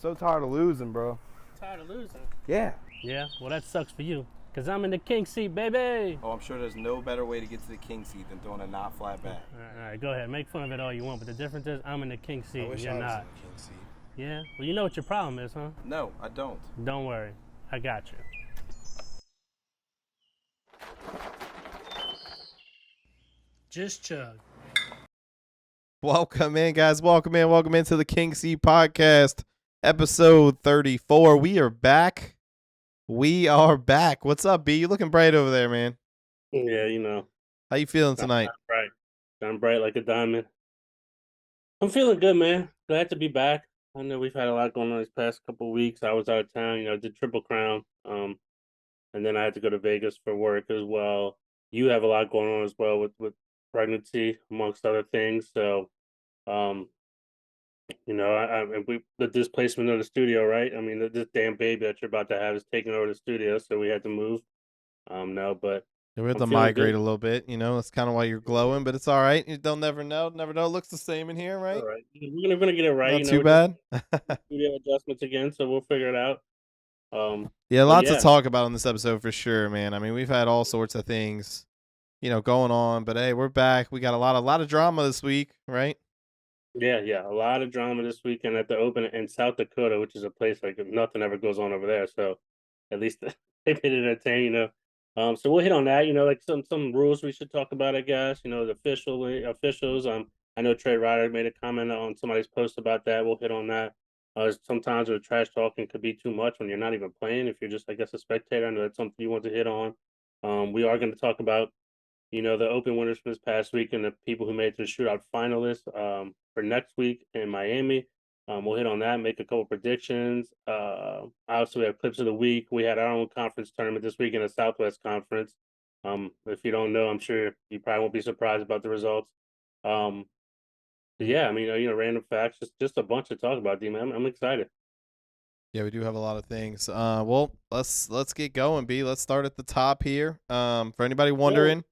so tired of losing, bro. Tired of losing? Yeah. Yeah, well, that sucks for you. Because I'm in the king seat, baby. Oh, I'm sure there's no better way to get to the king seat than throwing a not flat back. All right, go ahead. Make fun of it all you want, but the difference is I'm in the king seat and you're not. In the king seat. Yeah? Well, you know what your problem is, huh? No, I don't. Don't worry. I got you. Just chug. Welcome in, guys. Welcome into the King Seat Podcast, episode 34. We are back. What's up, B? You looking bright over there, man. Yeah, you know. How you feeling tonight? I'm bright like a diamond. I'm feeling good, man. Glad to be back. I know we've had a lot going on these past couple of weeks. I was out of town, did Triple Crown. And then I had to go to Vegas for work as well. You have a lot going on as well with pregnancy, amongst other things. So, the displacement of the studio, right? I mean, this damn baby that you're about to have is taking over the studio, so we had to move. But We have to I'm feeling migrate good. a little bit. That's kind of why you're glowing, but it's all right. They'll never know. Never know. It looks the same in here, right? All right, we're gonna get it right. Not too bad. Studio adjustments again, so we'll figure it out. Yeah, lots to talk about on this episode for sure, man. I mean, we've had all sorts of things, going on, but hey, we're back. We got a lot of drama this week, right? Yeah, a lot of drama this weekend at the Open in South Dakota, which is a place like nothing ever goes on over there. So at least they made it entertaining, So we'll hit on that, like some rules we should talk about, I guess. The officials. I know Trey Ryder made a comment on somebody's post about that. We'll hit on that. Sometimes the trash talking could be too much when you're not even playing. If you're just, I guess, a spectator, I know that's something you want to hit on. We are going to talk about, the Open winners from this past week and the people who made it to the Shootout finalists for next week in Miami. We'll hit on that, make a couple predictions. Obviously, we have clips of the week. We had our own conference tournament this week in the Southwest Conference. If you don't know, I'm sure you probably won't be surprised about the results. Yeah, I mean, random facts, just a bunch to talk about, D-Man. I'm excited. Yeah, we do have a lot of things. Well, let's get going, B. Let's start at the top here. For anybody wondering.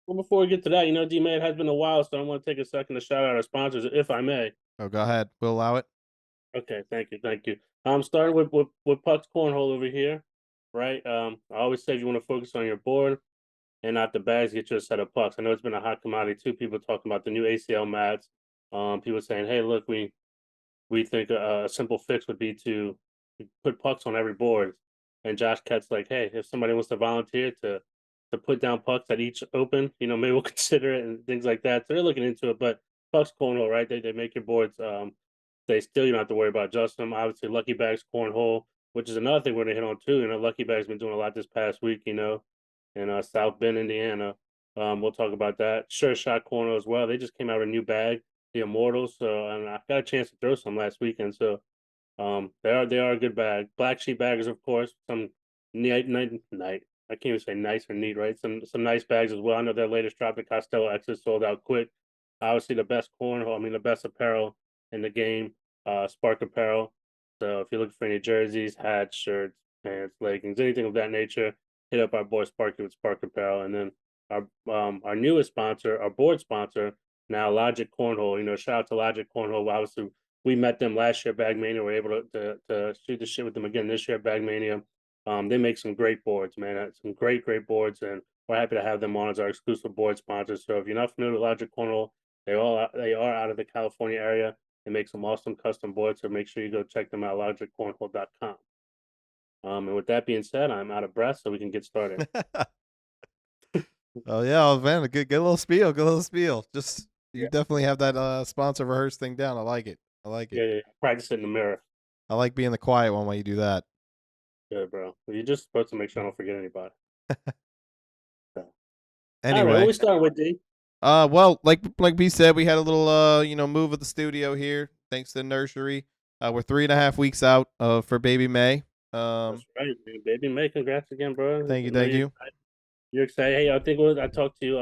Well, before we get to that, D-Man, it has been a while, so I want to take a second to shout out our sponsors, if I may. Oh, go ahead. We'll allow it. Okay, thank you. Starting with Puck's Cornhole over here, right? I always say if you want to focus on your board and not the bags, get you a set of pucks. I know it's been a hot commodity too. People talking about the new ACL mats. People saying, hey, look, we think a simple fix would be to put pucks on every board. And Josh Kett's like, hey, if somebody wants to volunteer to put down pucks at each Open, maybe we'll consider it and things like that. So they're looking into it. But Puck's Cornhole, right? They make your boards. They still, you don't have to worry about adjusting them. Obviously, Lucky Bags Cornhole, which is another thing we're going to hit on too. Lucky Bags been doing a lot this past week, in South Bend, Indiana. We'll talk about that. Sure Shot Cornhole as well. They just came out with a new bag, the Immortals. So, and I got a chance to throw some last weekend. So, they are a good bag. Black Sheep Baggers, of course. Some night. I can't even say nice or neat, right? Some nice bags as well. I know their latest drop, the Costello X's, sold out quick. Obviously, the best the best apparel in the game, Spark Apparel. So if you're looking for any jerseys, hats, shirts, pants, leggings, anything of that nature, hit up our boy Sparky with Spark Apparel. And then our newest sponsor, our board sponsor, now Logic Cornhole. Shout out to Logic Cornhole. Obviously, we met them last year at Bag Mania. We're able to shoot the shit with them again this year at Bag Mania. They make some great boards, man. Some great boards, and we're happy to have them on as our exclusive board sponsors. So if you're not familiar with Logic Cornhole, they are out of the California area. They make some awesome custom boards, so make sure you go check them out, logiccornhole.com. And with that being said, I'm out of breath, so we can get started. Oh yeah, man, a good little spiel. Just you definitely have that sponsor rehearse thing down. I like it. Yeah. Practice it in the mirror. I like being the quiet one while you do that. Good, bro. You're just supposed to make sure I don't forget anybody. Anyway, all right, what we start with, D? Well, like B said, we had a little move of the studio here, thanks to the nursery. We're 3.5 weeks out for baby May. That's right, man. Baby May, congrats again, bro. Thank you. You're excited. Hey, I think I talked to you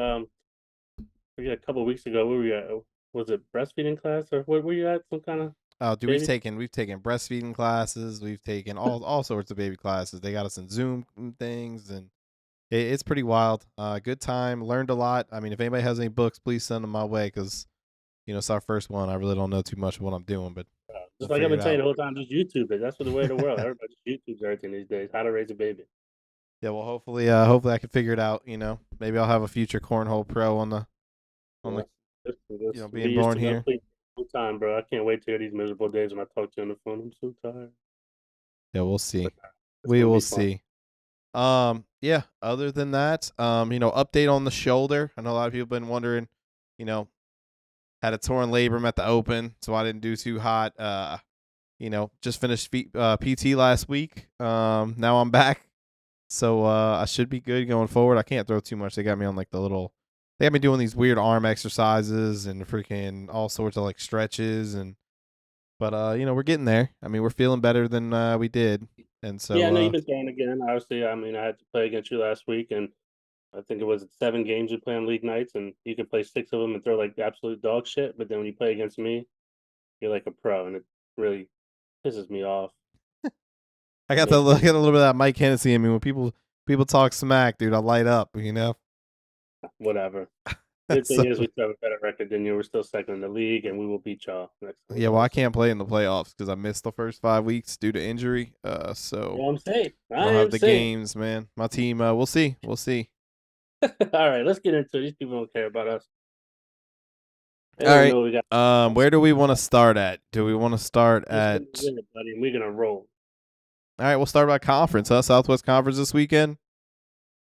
a couple of weeks ago. Where were you at? Was it breastfeeding class or where were you at? Some kind of dude, we've taken breastfeeding classes, we've taken all sorts of baby classes. They got us in Zoom things, and it's pretty wild. Good time, learned a lot. I mean, if anybody has any books, please send them my way, because it's our first one. I really don't know too much of what I'm doing, but Just We'll like I've figure been it saying out. the whole time, just YouTube it. That's what the way of the world. Everybody just YouTubes everything these days. How to raise a baby. Yeah, well, hopefully I can figure it out. Maybe I'll have a future cornhole pro on the Yeah. We being used born to here. complete full time, bro. I can't wait to hear these miserable days when I talk to you on the phone. I'm so tired. Yeah, we'll see. But it's We gonna will be fun. see. Yeah. Other than that, update on the shoulder. I know a lot of people have been wondering. You know, had a torn labrum at the Open, so I didn't do too hot. Just finished PT last week. Now I'm back, so I should be good going forward. I can't throw too much. They got me on like the little. They got me doing these weird arm exercises and freaking all sorts of like stretches but we're getting there. I mean, we're feeling better than we did, and Yeah, I know so you've been throwing again. Obviously, I mean, I had to play against you last week, and I think it was 7 games you play on league nights, and you can play 6 of them and throw like absolute dog shit. But then when you play against me, you're like a pro, and it really pisses me off. I I got mean, I got a little bit of that Mike Hennessy in me when people talk smack, dude. I light up. whatever. Good thing So is we still have a better record than you. We're still second in the league, and we will beat y'all next time. yeah, well, I can't play in the playoffs because I missed the first 5 weeks due to injury. So I'm safe. I I don't have am the safe. games, man. My team, we'll see. We'll see. All right, let's get into it. These people don't care about us. They All don't right. know we got. Where do we want to start at? Do we want to start Just at? gonna win it, buddy, and we're gonna roll. All right, we'll start by conference, huh? Southwest Conference this weekend.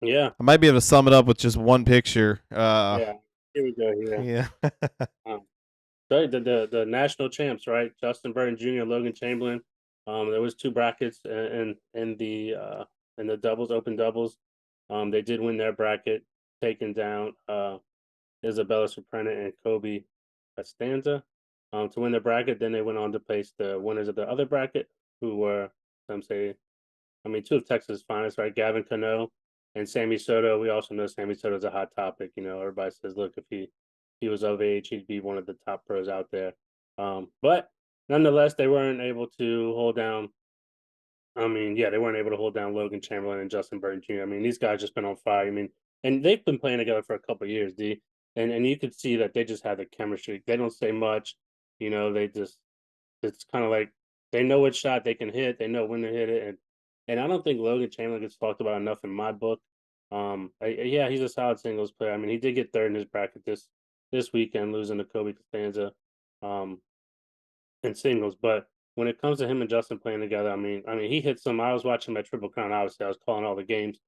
Yeah, I might be able to sum it up with just one picture. yeah. Here we go. Here. Yeah. Um, the national champs, right? Justin Burton Jr., Logan Chamberlain. There was 2 brackets in the doubles, open doubles. They did win their bracket, taking down Isabella Soprano and Kobe Costanza to win the bracket. Then they went on to place the winners of the other bracket, who were some say, 2 of Texas' finest, right? Gavin Cano and Sammy Soto. We also know Sammy Soto is a hot topic. Everybody says, look, if he was of age, he'd be one of the top pros out there. But nonetheless, they weren't able to hold down. They weren't able to hold down Logan Chamberlain and Justin Burton Jr. These guys just been on fire. And they've been playing together for a couple of years, D. And you could see that they just have the chemistry. They don't say much, they just it's kind of like they know which shot they can hit, they know when to hit it, and I don't think Logan Chamberlain gets talked about enough in my book. Yeah, he's a solid singles player. He did get third in his bracket this weekend, losing to Kobe Costanza. Um, in singles. But when it comes to him and Justin playing together, he hit some. I was watching my Triple Crown. Obviously, I was calling all the games.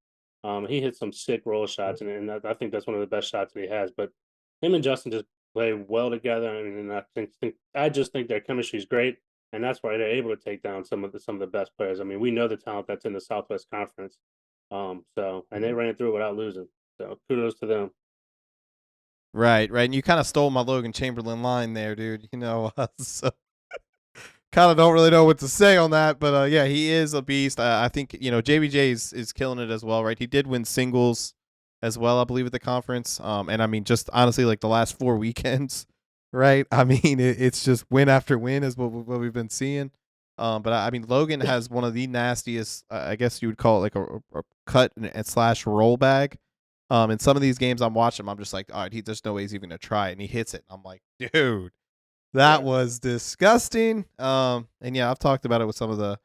He hit some sick roll shots, and I think that's one of the best shots that he has. But him and Justin just play well together. And I just think their chemistry is great, and that's why they're able to take down some of the best players. We know the talent that's in the Southwest Conference. And they ran through it without losing. So kudos to them. Right. And you kind of stole my Logan Chamberlain line there, dude. So kind of don't really know what to say on that, but yeah, he is a beast. I think JBJ is killing it as well, right? He did win singles as well, I believe, at the conference. And just honestly, like the last 4 weekends, right? It's just win after win is what we've been seeing. But Logan has one of the nastiest, I guess you would call it like a cut and slash roll bag. In some of these games I'm watching, I'm just like, all right, there's no way he's even gonna try it, and he hits it. I'm like, dude. That was disgusting. And yeah, I've talked about it with some of the,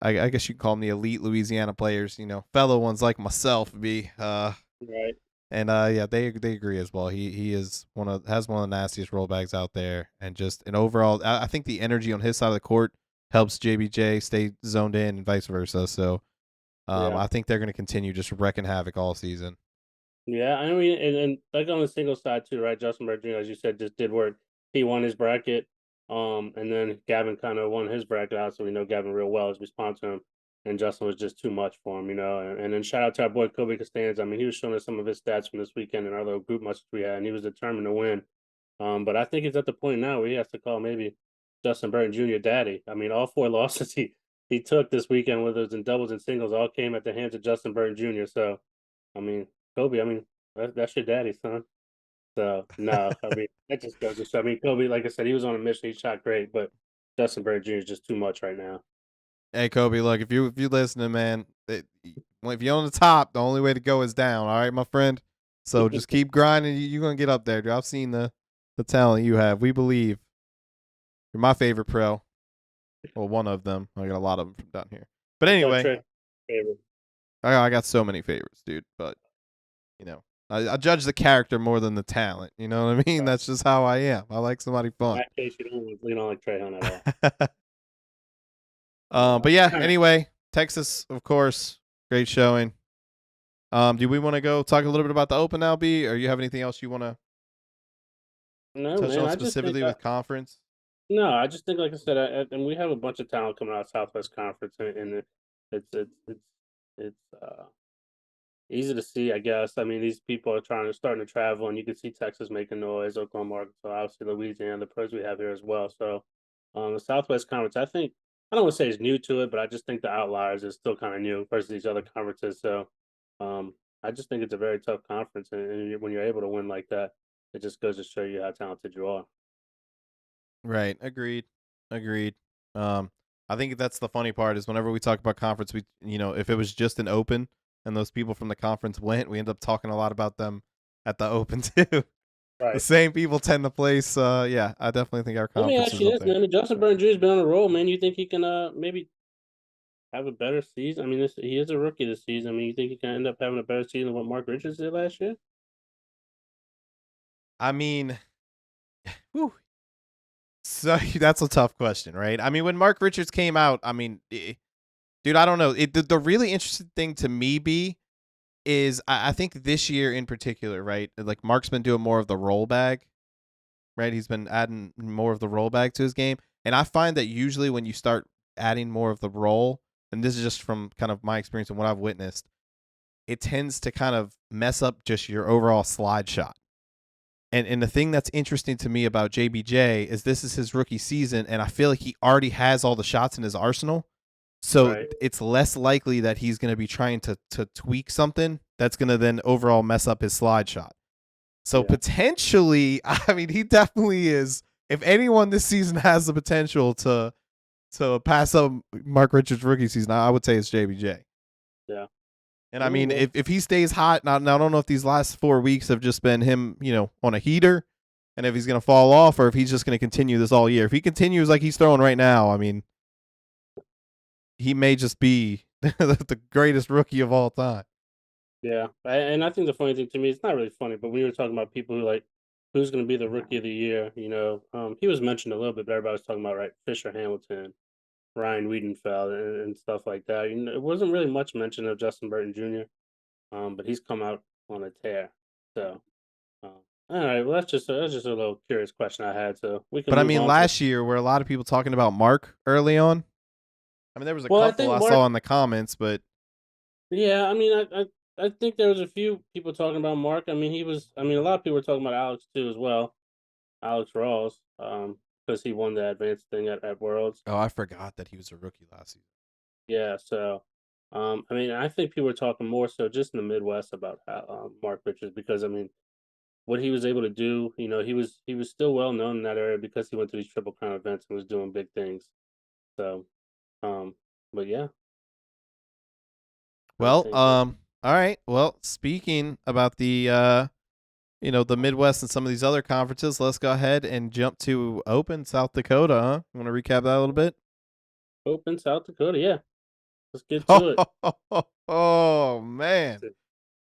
I guess you can call them the elite Louisiana players, fellow ones like myself, Right. And yeah, they agree as well. He has one of the nastiest rollbacks out there, and overall, I think the energy on his side of the court helps JBJ stay zoned in and vice versa. So, I think they're going to continue just wrecking havoc all season. Yeah, and like on the single side too, right? Justin Bird Jr., as you said, just did work. He won his bracket, and then Gavin kind of won his bracket out, so we know Gavin real well as we sponsor him, and Justin was just too much for him, And then shout out to our boy Kobe Costanza. He was showing us some of his stats from this weekend in our little group message we had, and he was determined to win. But I think he's at the point now where he has to call maybe Justin Burton Jr. daddy. All 4 losses he took this weekend, whether it was in doubles and singles, all came at the hands of Justin Burton Jr. So, Kobe, that's your daddy, son. So no, that just goes to show. Kobe, like I said, he was on a mission. He shot great, but Justin Bird Jr. is just too much right now. Hey Kobe, look, if you listening, man, if you're on the top, the only way to go is down. All right, my friend. So just keep grinding. You're gonna get up there, dude. I've seen the talent you have. We believe. You're my favorite pro. Well, one of them. I got a lot of them from down here. But I thought anyway, Trey favorite. I got so many favorites, dude. But I judge the character more than the talent. You know what I mean? Right. That's just how I am. I like somebody In fun. that case, you don't like Trey Hunt at all. But yeah. All right. Anyway, Texas, of course, great showing. Do we want to go talk a little bit about the Open now, B? Or you have anything else you want to No, touch man. on I just think specifically with conference? no. I just think, like I said, and we have a bunch of talent coming out of Southwest Conference, and it's easy to see, I guess. I mean, these people are starting to travel, and you can see Texas making noise, Oklahoma, Arkansas, obviously Louisiana, the pros we have here as well. So, the Southwest Conference, I don't want to say is new to it, but I just think the outliers is still kind of new versus these other conferences. So, um, I just think it's a very tough conference, and when you're able to win like that, it just goes to show you how talented you are. Right. Agreed. Agreed. Um, I think that's the funny part is whenever we talk about conference, if it was just an Open and those people from the conference went, we end up talking a lot about them at the Open too. The Right. same people tend to place. Yeah, I definitely think our Let me conference ask is you up this, there. man. I mean, Justin Burton Jr.'s been on a roll, man. You think he can maybe have a better season? I mean, he is a rookie this season. I mean, you think he can end up having a better season than what Mark Richards did last year? I mean, whew, so that's a tough question, right? I mean, when Mark Richards came out, I mean, dude, I don't know. The really interesting thing to me is I think this year in particular, right? Like Mark's been doing more of the roll bag, right? He's been adding more of the roll bag to his game. And I find that usually when you start adding more of the roll, and this is just from kind of my experience and what I've witnessed, it tends to kind of mess up just your overall slide shot. And the thing that's interesting to me about JBJ is this is his rookie season, and I feel like he already has all the shots in his arsenal. So Right. it's less likely that he's going to be trying to tweak something that's going to then overall mess up his slide shot. So Yeah. potentially, I mean, he definitely is. If anyone this season has the potential to pass up Mark Richards' rookie season, I would say it's JBJ. Yeah. And I mean, Well, if he stays hot, now I don't know if these last 4 weeks have just been him, on a heater, and if he's going to fall off, or if he's just going to continue this all year. If he continues like he's throwing right now, I mean, he may just be the greatest rookie of all time. yeah. And I think the funny thing to me, it's not really funny, but when you were talking about people who's going to be the rookie of the year, he was mentioned a little bit, but everybody was talking about, right, Fisher Hamilton, Ryan Wiedenfeld, and stuff like that. It wasn't really much mention of Justin Burton Jr., but he's come out on a tear. So, um, all right, well, that's just a little curious question I had. So we can But I move mean, on to. last year, were a lot of people talking about Mark early on? I mean, there was a Well, I couple think I Mark. saw in the comments, but Yeah, I mean, I think there was a few people talking about Mark. I mean, he was. I mean, a lot of people were talking about Alex too as well. Alex Rawls, because he won the advanced thing at Worlds. oh, I forgot that he was a rookie last season. Yeah, so, I mean, I think people were talking more so just in the Midwest about Mark Richards because I mean, what he was able to do. He was still well known in that area because he went to these Triple Crown events and was doing big things. So, um, but yeah, I Well, think. all right. Well, speaking about the Midwest and some of these other conferences, let's go ahead and jump to Open South Dakota. Huh? You want to recap that a little bit? Open South Dakota, yeah. Let's get to it. Oh man,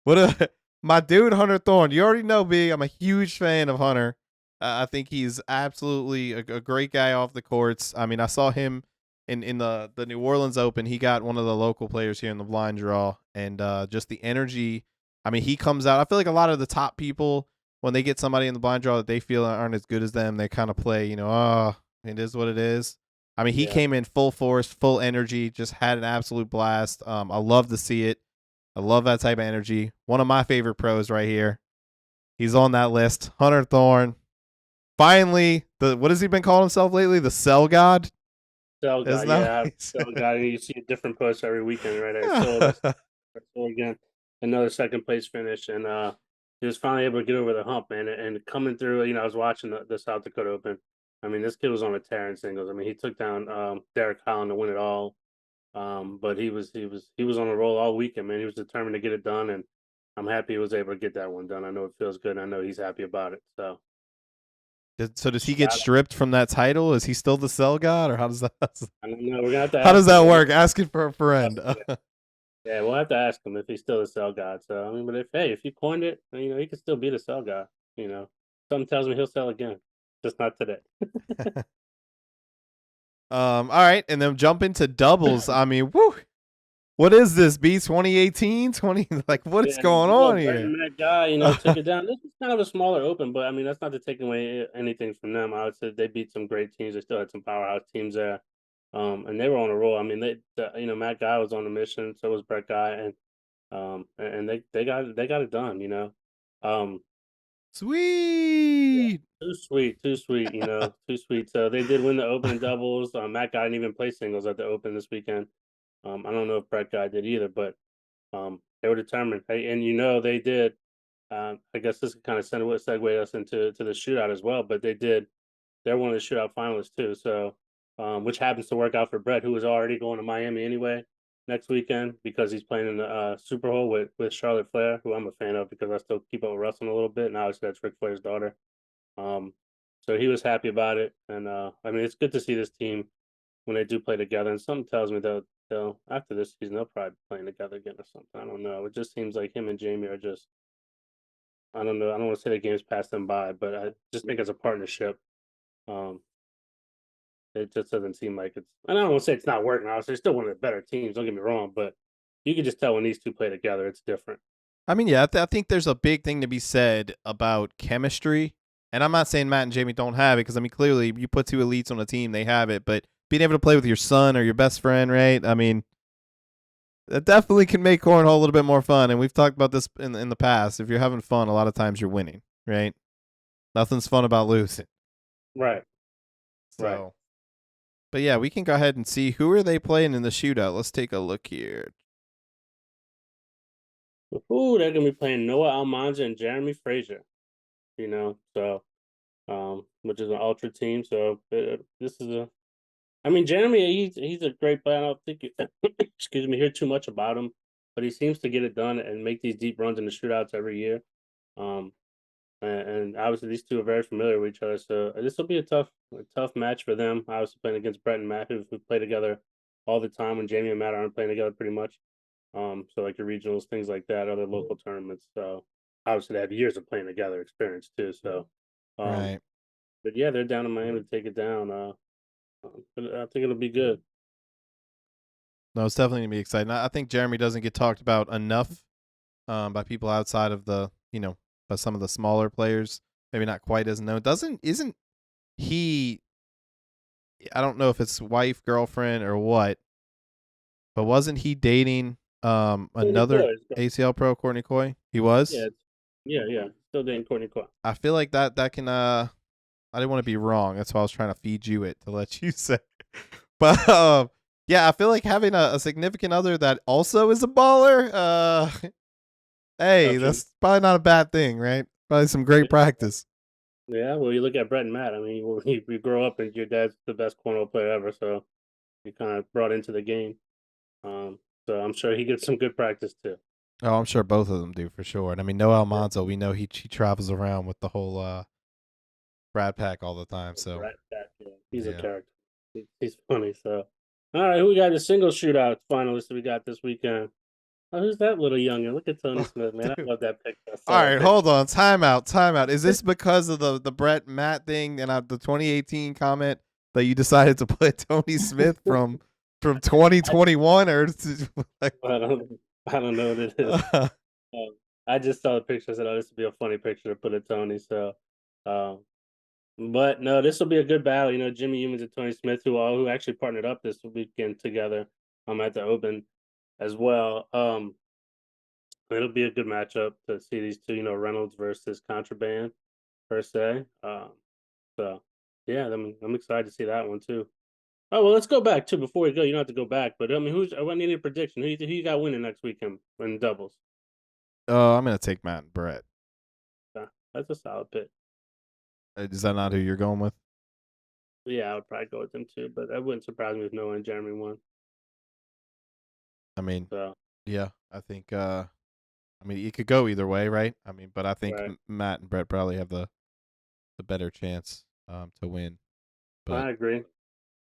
what a my dude Hunter Thorne. You already know, B. I'm a huge fan of Hunter. I think he's absolutely a great guy off the courts. I mean, I saw him in the New Orleans Open. He got one of the local players here in the blind draw, and just the energy. I mean, he comes out. I feel like a lot of the top people, when they get somebody in the blind draw that they feel aren't as good as them, they kind of play, it is what it is. I mean, he Yeah. came in full force, full energy, just had an absolute blast. I love to see it. I love that type of energy. One of my favorite pros right here. He's on that list. Hunter Thorne. Finally, what has he been calling himself lately? The Cell God? Cell guy, Isn't that yeah, what Cell guy. You see a different post every weekend, right? he's- I saw again another second place finish, and he was finally able to get over the hump, man. And coming through, I was watching the South Dakota Open. I mean, this kid was on a tear in singles. I mean, he took down Derek Holland to win it all. But he was on a roll all weekend, man. He was determined to get it done, and I'm happy he was able to get that one done. I know it feels good. And I know he's happy about it. So Does he get stripped from that title? Is he still the Cell God, or how does that? I don't know. We're gonna have to. How does that him. work? Asking for a friend. Yeah, we'll have to ask him if he's still the Cell God. So I mean, but if you coined it, he could still be the Cell God. Something tells me he'll sell again, just not today. All right, and then jump into doubles. I mean, woo. What is this? B 2018? 20 like what is going on here? That guy, took it down. This is kind of a smaller open, but I mean that's not to take away anything from them. I would say they beat some great teams. They still had some powerhouse teams there, and they were on a roll. I mean, Matt Guy was on a mission, so was Brett Guy, and they got it done. Sweet. Too sweet, too sweet. Too sweet. So they did win the open and doubles. Matt Guy didn't even play singles at the open this weekend. I don't know if Brett Guy did either, but they were determined. And they did. I guess this kind of segue us into the shootout as well. But they're one of the shootout finalists too. So, which happens to work out for Brett, who was already going to Miami anyway next weekend because he's playing in the Super Bowl with Charlotte Flair, who I'm a fan of because I still keep up with wrestling a little bit. And obviously that's Ric Flair's daughter. So he was happy about it, and I mean it's good to see this team when they do play together. And something tells me they'll after this season they'll probably be playing together again or something. I don't know. It just seems like him and Jamie are just I don't know. I don't want to say the game's passed them by, but I just think as a partnership, um, it just doesn't seem like it's. And I don't want to say it's not working. Obviously, they're still one of the better teams. Don't get me wrong, but you can just tell when these two play together, it's different. I mean, yeah, I think there's a big thing to be said about chemistry. And I'm not saying Matt and Jamie don't have it because, I mean, clearly you put two elites on a team, they have it. But being able to play with your son or your best friend, right? I mean, that definitely can make cornhole a little bit more fun. And we've talked about this in the past. If you're having fun, a lot of times you're winning, right? Nothing's fun about losing. Right. So, right. But yeah, we can go ahead and see who are they playing in the shootout. Let's take a look here. Ooh, they're gonna be playing Noah Almanza and Jeremy Frazier. So which is an ultra team. So this is I mean, Jeremy, he's a great player. I don't think excuse me, hear too much about him, but he seems to get it done and make these deep runs in the shootouts every year. And obviously these two are very familiar with each other, so this will be a tough match for them. Obviously playing against Brett and Matt, who play together all the time when Jamie and Matt aren't playing together pretty much. So like your regionals, things like that, other local tournaments. So obviously they have years of playing together experience too. So, Right. but yeah, they're down in Miami to take it down. But I think it'll be good. No, it's definitely gonna be exciting. I think Jeremy doesn't get talked about enough by people outside of the, by some of the smaller players. Maybe not quite as known. Isn't he? I don't know if it's wife, girlfriend, or what, but wasn't he dating another ACL pro, Courtney Coy? He was. Yeah. Still dating Courtney Coy. I feel like that can. I didn't want to be wrong. That's why I was trying to feed you it to let you say. But yeah, I feel like having a significant other that also is a baller. Hey, that's probably not a bad thing, right? Probably some great practice. Yeah, well, you look at Brett and Matt. I mean, you grow up and your dad's the best cornhole player ever, so you kind of brought into the game. So I'm sure he gets some good practice too. Oh, I'm sure both of them do for sure. And I mean, Noah Almanza, we know he travels around with the whole Brad Pack all the time. So Brad Pack, yeah. He's a character. He's funny. So, all right, who we got the single shootout finalists we got this weekend? Oh, who's that little youngin? Look at Tony Smith, man. I love that picture. All right, hold on. Time out. Is this because of the Brett Matt thing and the 2018 comment that you decided to put Tony Smith from 2021 or like, I don't know what it is. I just saw the picture and said, "Oh, this would be a funny picture to put at Tony." So, but no, this will be a good battle. Jimmy Humans and Tony Smith, who actually partnered up this weekend together. At the Open as well. It'll be a good matchup to see these two. Reynolds versus Contraband per se. So yeah, I'm excited to see that one too. Oh well, let's go back too before we go. You don't have to go back, but I mean, I need a prediction. Who you got winning next weekend in doubles? I'm gonna take Matt and Brett. That's a solid pick. Is that not who you're going with? Yeah, I would probably go with them too, but that wouldn't surprise me if Noah and Jeremy won. I mean, So yeah, I think. I mean, it could go either way, right? I mean, but I think Matt and Brett probably have the better chance. to win. I But agree.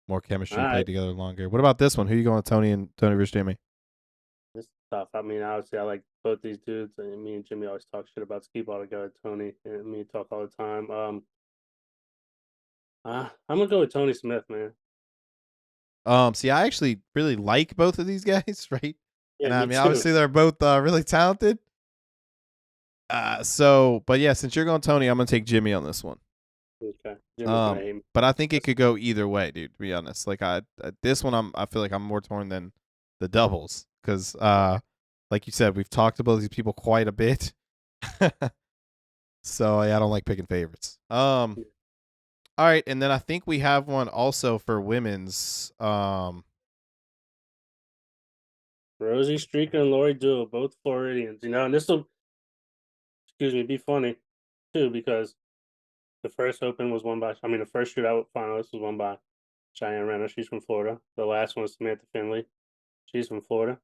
more chemistry, All played right. together longer. What about this one? Who you going with, Tony versus Jimmy? This is tough. I mean, obviously, I like both these dudes. And me and Jimmy always talk shit about skee ball together. Tony and me talk all the time. I'm gonna go with Tony Smith, man. See, I actually really like both of these guys, right? Yeah, And I me mean, too. obviously, they're both really talented. But yeah, since you're going Tony, I'm gonna take Jimmy on this one. Okay, Jimmy's gonna hate me. But I think it could go either way, dude. To be honest, like this one, I feel like I'm more torn than the doubles because, like you said, we've talked about these people quite a bit. So yeah, I don't like picking favorites. All right, and then I think we have one also for women's. Rosie Streaker and Lori Duo, both Floridians. You know, and this will, excuse me, be funny too because the first Open was won by. I mean, the first Shootout finalist was won by Cheyenne Renner. She's from Florida. The last one was Samantha Finley. She's from Florida,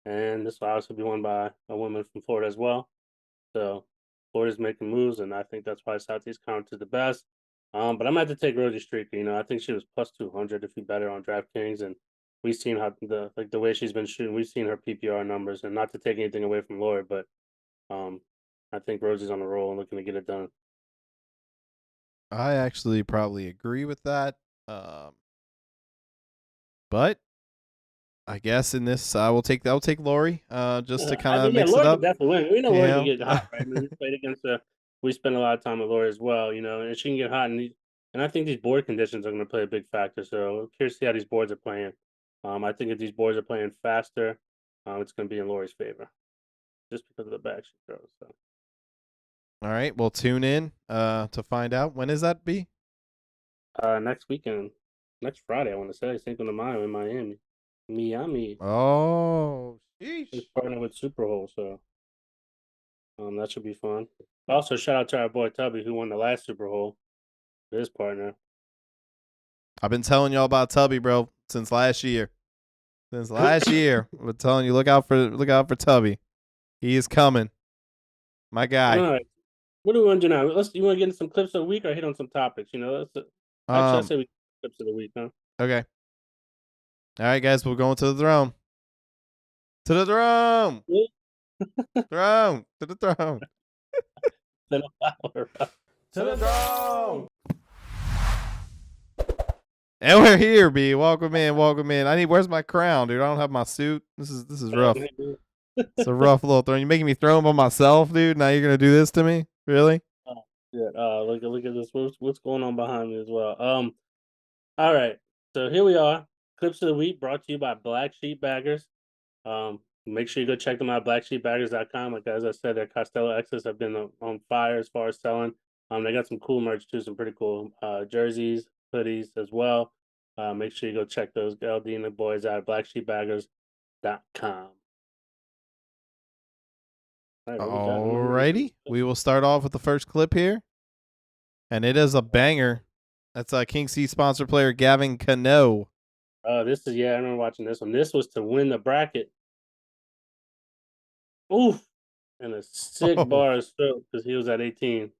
and this will also be won by a woman from Florida as well. So Florida's making moves, and I think that's why Southeast Conference is the best. But I'm gonna have to take Rosie Streaker. You know, I think she was plus 200 if you bet her on DraftKings, and we've seen how the way she's been shooting. We've seen her PPR numbers, and not to take anything away from Lori, but I think Rosie's on the roll and looking to get it done. I actually probably agree with that. But I guess in this, I'll take Lori, just to kind of Yeah, mix it Lori up. can definitely win. We know You Lori know? can get hot, right? I mean, we played against her. We spent a lot of time with Lori as well, you know, and she can get hot. And I think these board conditions are going to play a big factor. So I'm curious to see how these boards are playing. I think if these boards are playing faster, it's going to be in Lori's favor, just because of the back she throws. So All right, we'll tune in to find out. When is that be? next weekend, next Friday, I want to say Cinco de Mayo in Miami. Oh, It's sheesh. partnered with Superhole, so that should be fun. Also, shout out to our boy Tubby who won the last Superhole. His partner. I've been telling y'all about Tubby, bro, since last year. Since last year, we're telling you look out for Tubby. He is coming. My guy. All right. What do we want to do now? You want to get into some clips of the week or hit on some topics? You know, actually, I say we clips of the week, huh? Okay. All right, guys, we're going to the throne. To the throne. Throne. To the throne. Then a flower. To the throne. And we're here, B. Welcome in. Where's my crown, dude? I don't have my suit. This is rough. It's a rough little throne. You're making me throw him on myself, dude. Now you're gonna do this to me? Really? Oh, yeah. Look at this. What's going on behind me as well? All right. So here we are. Clips of the week brought to you by Black Sheep Baggers. Make sure you go check them out. BlackSheepBaggers.com. Like as I said, their Costello X's have been on fire as far as selling. They got some cool merch too. Some pretty cool jerseys, hoodies as well. Make sure you go check those LD and the boys out at BlackSheepBaggers.com. Alrighty. We will start off with the first clip here. And it is a banger. That's King C sponsor player Gavin Cano. This is I remember watching this one. This was to win the bracket. Oof. And a sick bar of stroke because he was at 18.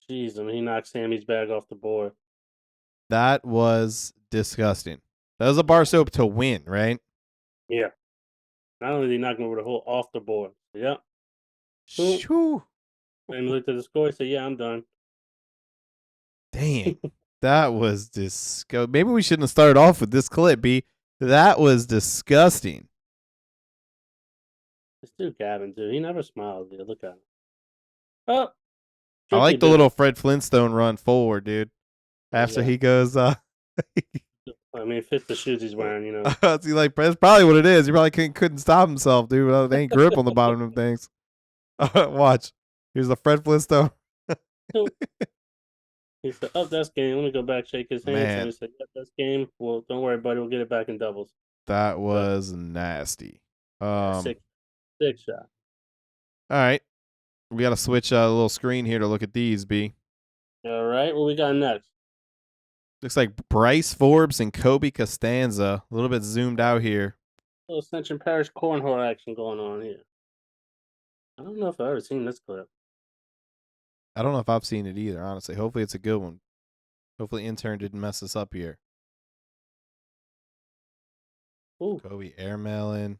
Jeez, I mean, he knocked Sammy's bag off the board. That was disgusting. That was a bar soap to win, right? Yeah. Not only did he knock him over the hole, off the board. Yeah. Shoo. And he looked at the score and said, yeah, I'm done. Dang. That was disgusting. Maybe we shouldn't have started off with this clip, B. That was disgusting. This dude, Gavin, dude, he never smiles. Dude. Look at him. Oh. I like the little Fred Flintstone run forward, dude. After he goes, I mean, it fits the shoes he's wearing, you know. that's probably what it is. He probably couldn't stop himself, dude. They ain't grip on the bottom of things. Watch. Here's the Fred Flintstone. He said, "Oh, that's game. Let me go back, shake his hand." And he said, "Yep, that's game. Well, don't worry, buddy. We'll get it back in doubles." That was nasty. Six shot. All right, we got to switch a little screen here to look at these. B. All right, what we got next? Looks like Bryce Forbes and Kobe Costanza. A little bit zoomed out here. A little Central Parish cornhole action going on here. I don't know if I've ever seen this clip. I don't know if I've seen it either, honestly. Hopefully it's a good one. Hopefully intern didn't mess us up here. Ooh, Kobe airmailing.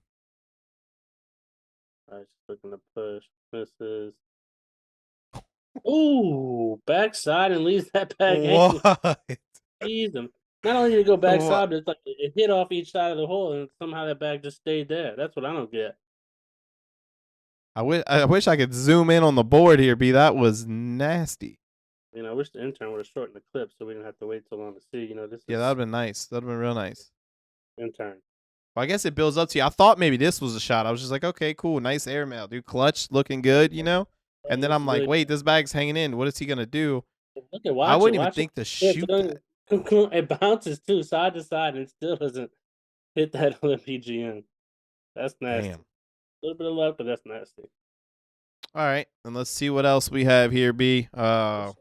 I was just looking to push. Misses. Ooh, backside and leaves that bag hanging. What? Jeez, not only did it go What? backside, but it's like it hit off each side of the hole, and somehow that bag just stayed there. That's what I don't get. I wish I could zoom in on the board here, B. That was nasty. You know, I wish the intern would have shortened the clip so we didn't have to wait so long to see. You know, this Yeah, is that would have been nice. That would have been real nice. intern. Well, I guess it builds up to you. I thought maybe this was a shot. I was just like, okay, cool. Nice airmail, dude. Clutch, looking good, you know? And then This I'm is like, really wait, this bag's hanging in. What is he going to do? look at I wouldn't even watch it. think to Yeah, shoot so that. it bounces too side to side and still doesn't hit that on the PGN. That's nasty. Damn. A little bit of luck, but that's nasty. All right. And let's see what else we have here, B. I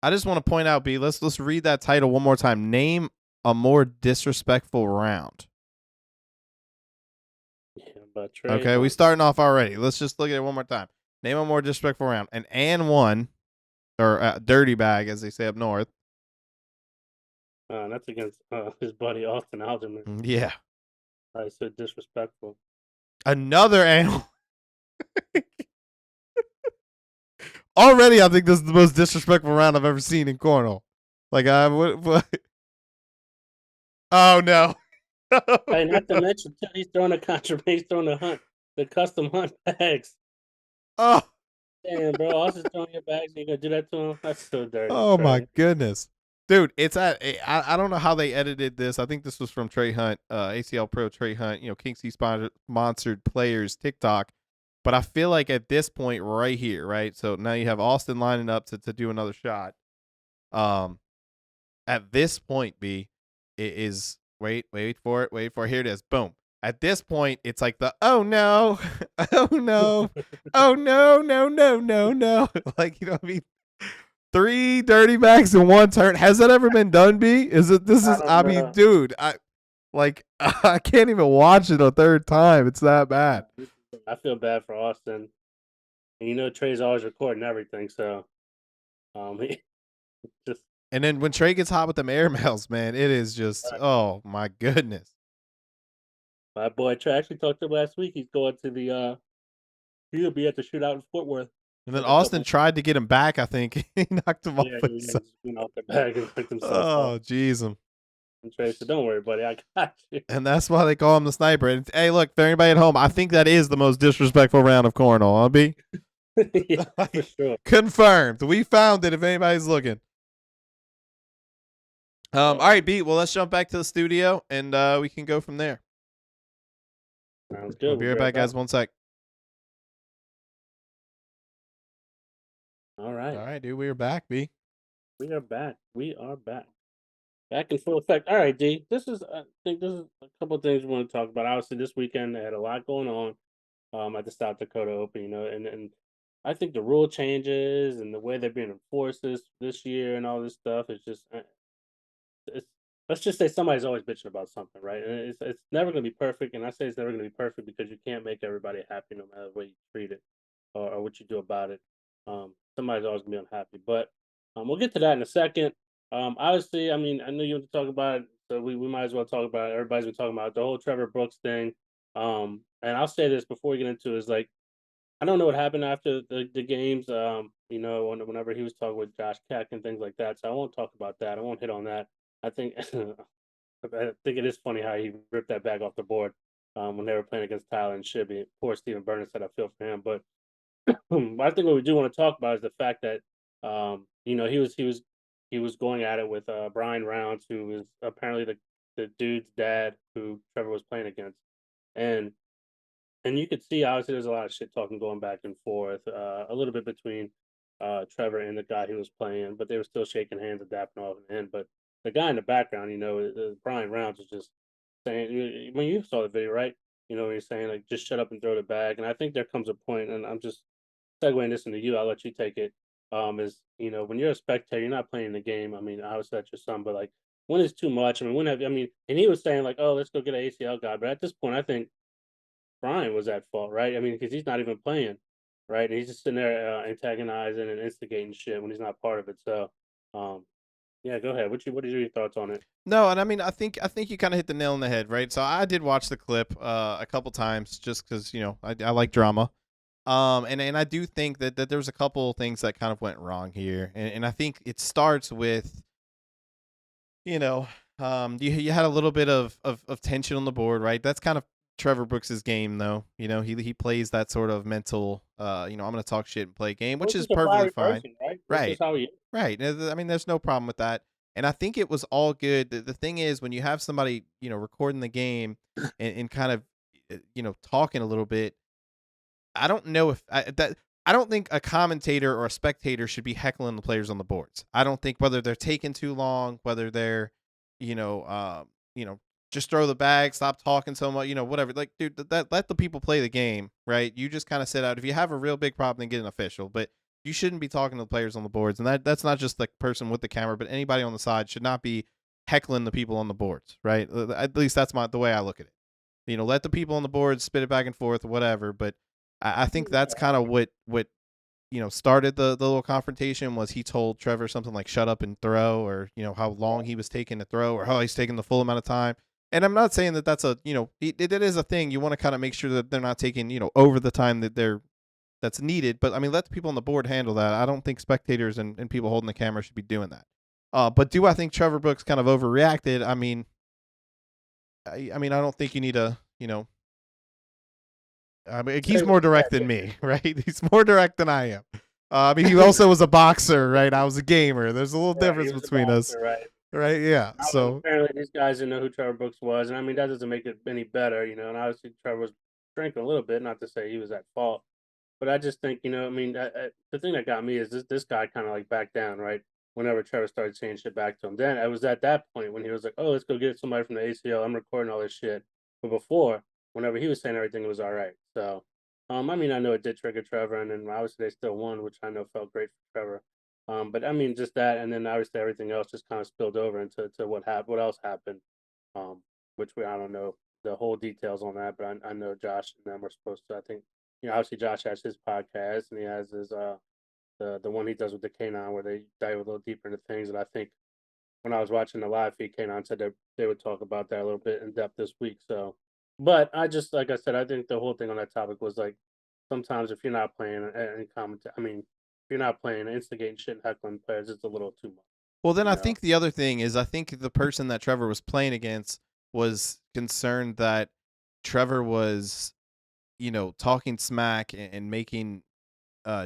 just want to point out, B, let's read that title one more time. Name a more disrespectful round. Yeah, but Trey Okay, we Hunt. starting off already. Let's just look at it one more time. Name a more disrespectful round. An and one, or dirty bag, as they say up north. That's against his buddy Austin Alderman. Yeah. I said disrespectful. Another and already, I think this is the most disrespectful round I've ever seen in Cornhole. Like, what? Oh, no. Hey, not to mention, too, he's throwing a contraband. He's throwing the custom hunt bags. Oh. Damn, bro, Austin's throwing your bags. And you gonna do that to him? That's so dirty. Oh, Trey. my goodness. Dude, it's at, I don't know how they edited this. I think this was from Trey Hunt, ACL Pro Trey Hunt, King C sponsored players TikTok. But I feel like at this point right here, right? So now you have Austin lining up to do another shot. At this point, B, it is, wait for it. Here it is. Boom. At this point, it's like the, oh no, oh no, oh no. Like, you know what I mean? 3 dirty bags in one turn. Has that ever been done, B? Is it? I mean, dude, I can't even watch it a third time. It's that bad. I feel bad for Austin. And Trey's always recording everything, so just. And then when Trey gets hot with them airmails, man, it is just, oh my goodness. My boy Trey actually talked to him last week. He's going to he'll be at the shootout in Fort Worth. And then Austin tried to get him back, I think. He knocked him off. He off the bag and picked himself up. Oh, jeez. And Trey said, don't worry, buddy. I got you. And that's why they call him the sniper. And hey, look, for anybody at home, I think that is the most disrespectful round of Cornhole, huh, B? Yeah, for sure. Confirmed. We found it if anybody's looking. All right, B. Well, let's jump back to the studio, and we can go from there. Sounds good. We'll be right back, guys. 1 sec. All right. All right, dude. We are back, B. We are back. Back in full effect. All right, D. I think this is a couple of things we want to talk about. Obviously, this weekend they had a lot going on at the South Dakota Open, and I think the rule changes and the way they're being enforced this year and all this stuff is just let's just say somebody's always bitching about something, right? And it's never going to be perfect, and I say it's never going to be perfect because you can't make everybody happy no matter the way you treat it or what you do about it. Somebody's always going to be unhappy, but we'll get to that in a second. Obviously, I mean, I know you want to talk about it, so we might as well talk about it. Everybody's been talking about it, the whole Trevor Brooks thing. And I'll say this before we get into it, is like, I don't know what happened after the games, whenever he was talking with Josh Keck and things like that. So I won't talk about that. I won't hit on that. I think I think it is funny how he ripped that bag off the board when they were playing against Tyler and Shibby. Poor Stephen Burnett said I feel for him, but I think what we do want to talk about is the fact that he was going at it with Brian Rounds, who is apparently the dude's dad who Trevor was playing against, and you could see obviously there's a lot of shit talking going back and forth, a little bit between Trevor and the guy who was playing, but they were still shaking hands and dapping off in the end. But the guy in the background, Brian Rounds was just saying, when you saw the video, right? He's saying like, just shut up and throw the bag. And I think there comes a point, and I'm just segueing this into you. I'll let you take it. Is when you're a spectator, you're not playing the game. I mean, obviously that's your son, but like, when is too much? I mean, and he was saying like, oh, let's go get an ACL guy. But at this point, I think Brian was at fault, right? I mean, because he's not even playing. right? And he's just sitting there antagonizing and instigating shit when he's not part of it. So, yeah, go ahead. What are your thoughts on it? No, and I mean, I think you kind of hit the nail on the head, right? So I did watch the clip a couple times just because I like drama. And I do think that there was a couple things that kind of went wrong here, and I think it starts with you know, you had a little bit of tension on the board, right? That's kind of Trevor Brooks's game, though. He plays that sort of mental, I'm going to talk shit and play game, Well, which he's is just a perfectly fiery fine. person, right? That's Right, just how he is. right. I mean, there's no problem with that. And I think it was all good. The thing is, when you have somebody, recording the game and kind of, talking a little bit, I don't know if I don't think a commentator or a spectator should be heckling the players on the boards. I don't think whether they're taking too long, whether they're, you know, um, you know, just throw the bag, stop talking so much, whatever. Like, dude, that let the people play the game, right? You just kind of sit out. If you have a real big problem, then get an official. But you shouldn't be talking to the players on the boards, and that's not just the person with the camera, but anybody on the side should not be heckling the people on the boards, right? At least that's the way I look at it. Let the people on the board spit it back and forth, whatever. But I think that's kind of what started the little confrontation was he told Trevor something like shut up and throw, or how long he was taking to throw, or how he's taking the full amount of time. And I'm not saying that that's it is a thing. You want to kind of make sure that they're not taking over the time that's needed. But I mean, let the people on the board handle that. I don't think spectators and people holding the camera should be doing that. But do I think Trevor Brooks kind of overreacted? I mean, I don't think you need to, I mean, he's more direct than me, right? He's more direct than I am. I mean, he also was a boxer, right? I was a gamer. There's a little difference between us, right? right? Yeah. So Apparently, these guys didn't know who Trevor Brooks was, and I mean that doesn't make it any better, And obviously, Trevor was drinking a little bit, not to say he was at fault, but I just think, I mean, the thing that got me is this guy kind of like backed down, right? Whenever Trevor started saying shit back to him, then it was at that point when he was like, "Oh, let's go get somebody from the ACL. I'm recording all this shit." But before, whenever he was saying everything, it was all right. So, I mean, I know it did trigger Trevor, and then obviously they still won, which I know felt great for Trevor. But I mean, just that, and then obviously everything else just kind of spilled over into what else happened, um, which I don't know the whole details on that, but I know Josh and them were supposed to. I think obviously Josh has his podcast and he has his the one he does with the K9 where they dive a little deeper into things. And I think when I was watching the live feed, K9 said that they would talk about that a little bit in depth this week. So, but I just like I said, I think the whole thing on that topic was like sometimes if you're not playing any comment, I mean, if you're not playing instigating shit and heckling players, it's a little too much. well, then You I know? think the other thing is I think the person that Trevor was playing against was concerned that Trevor was, talking smack and making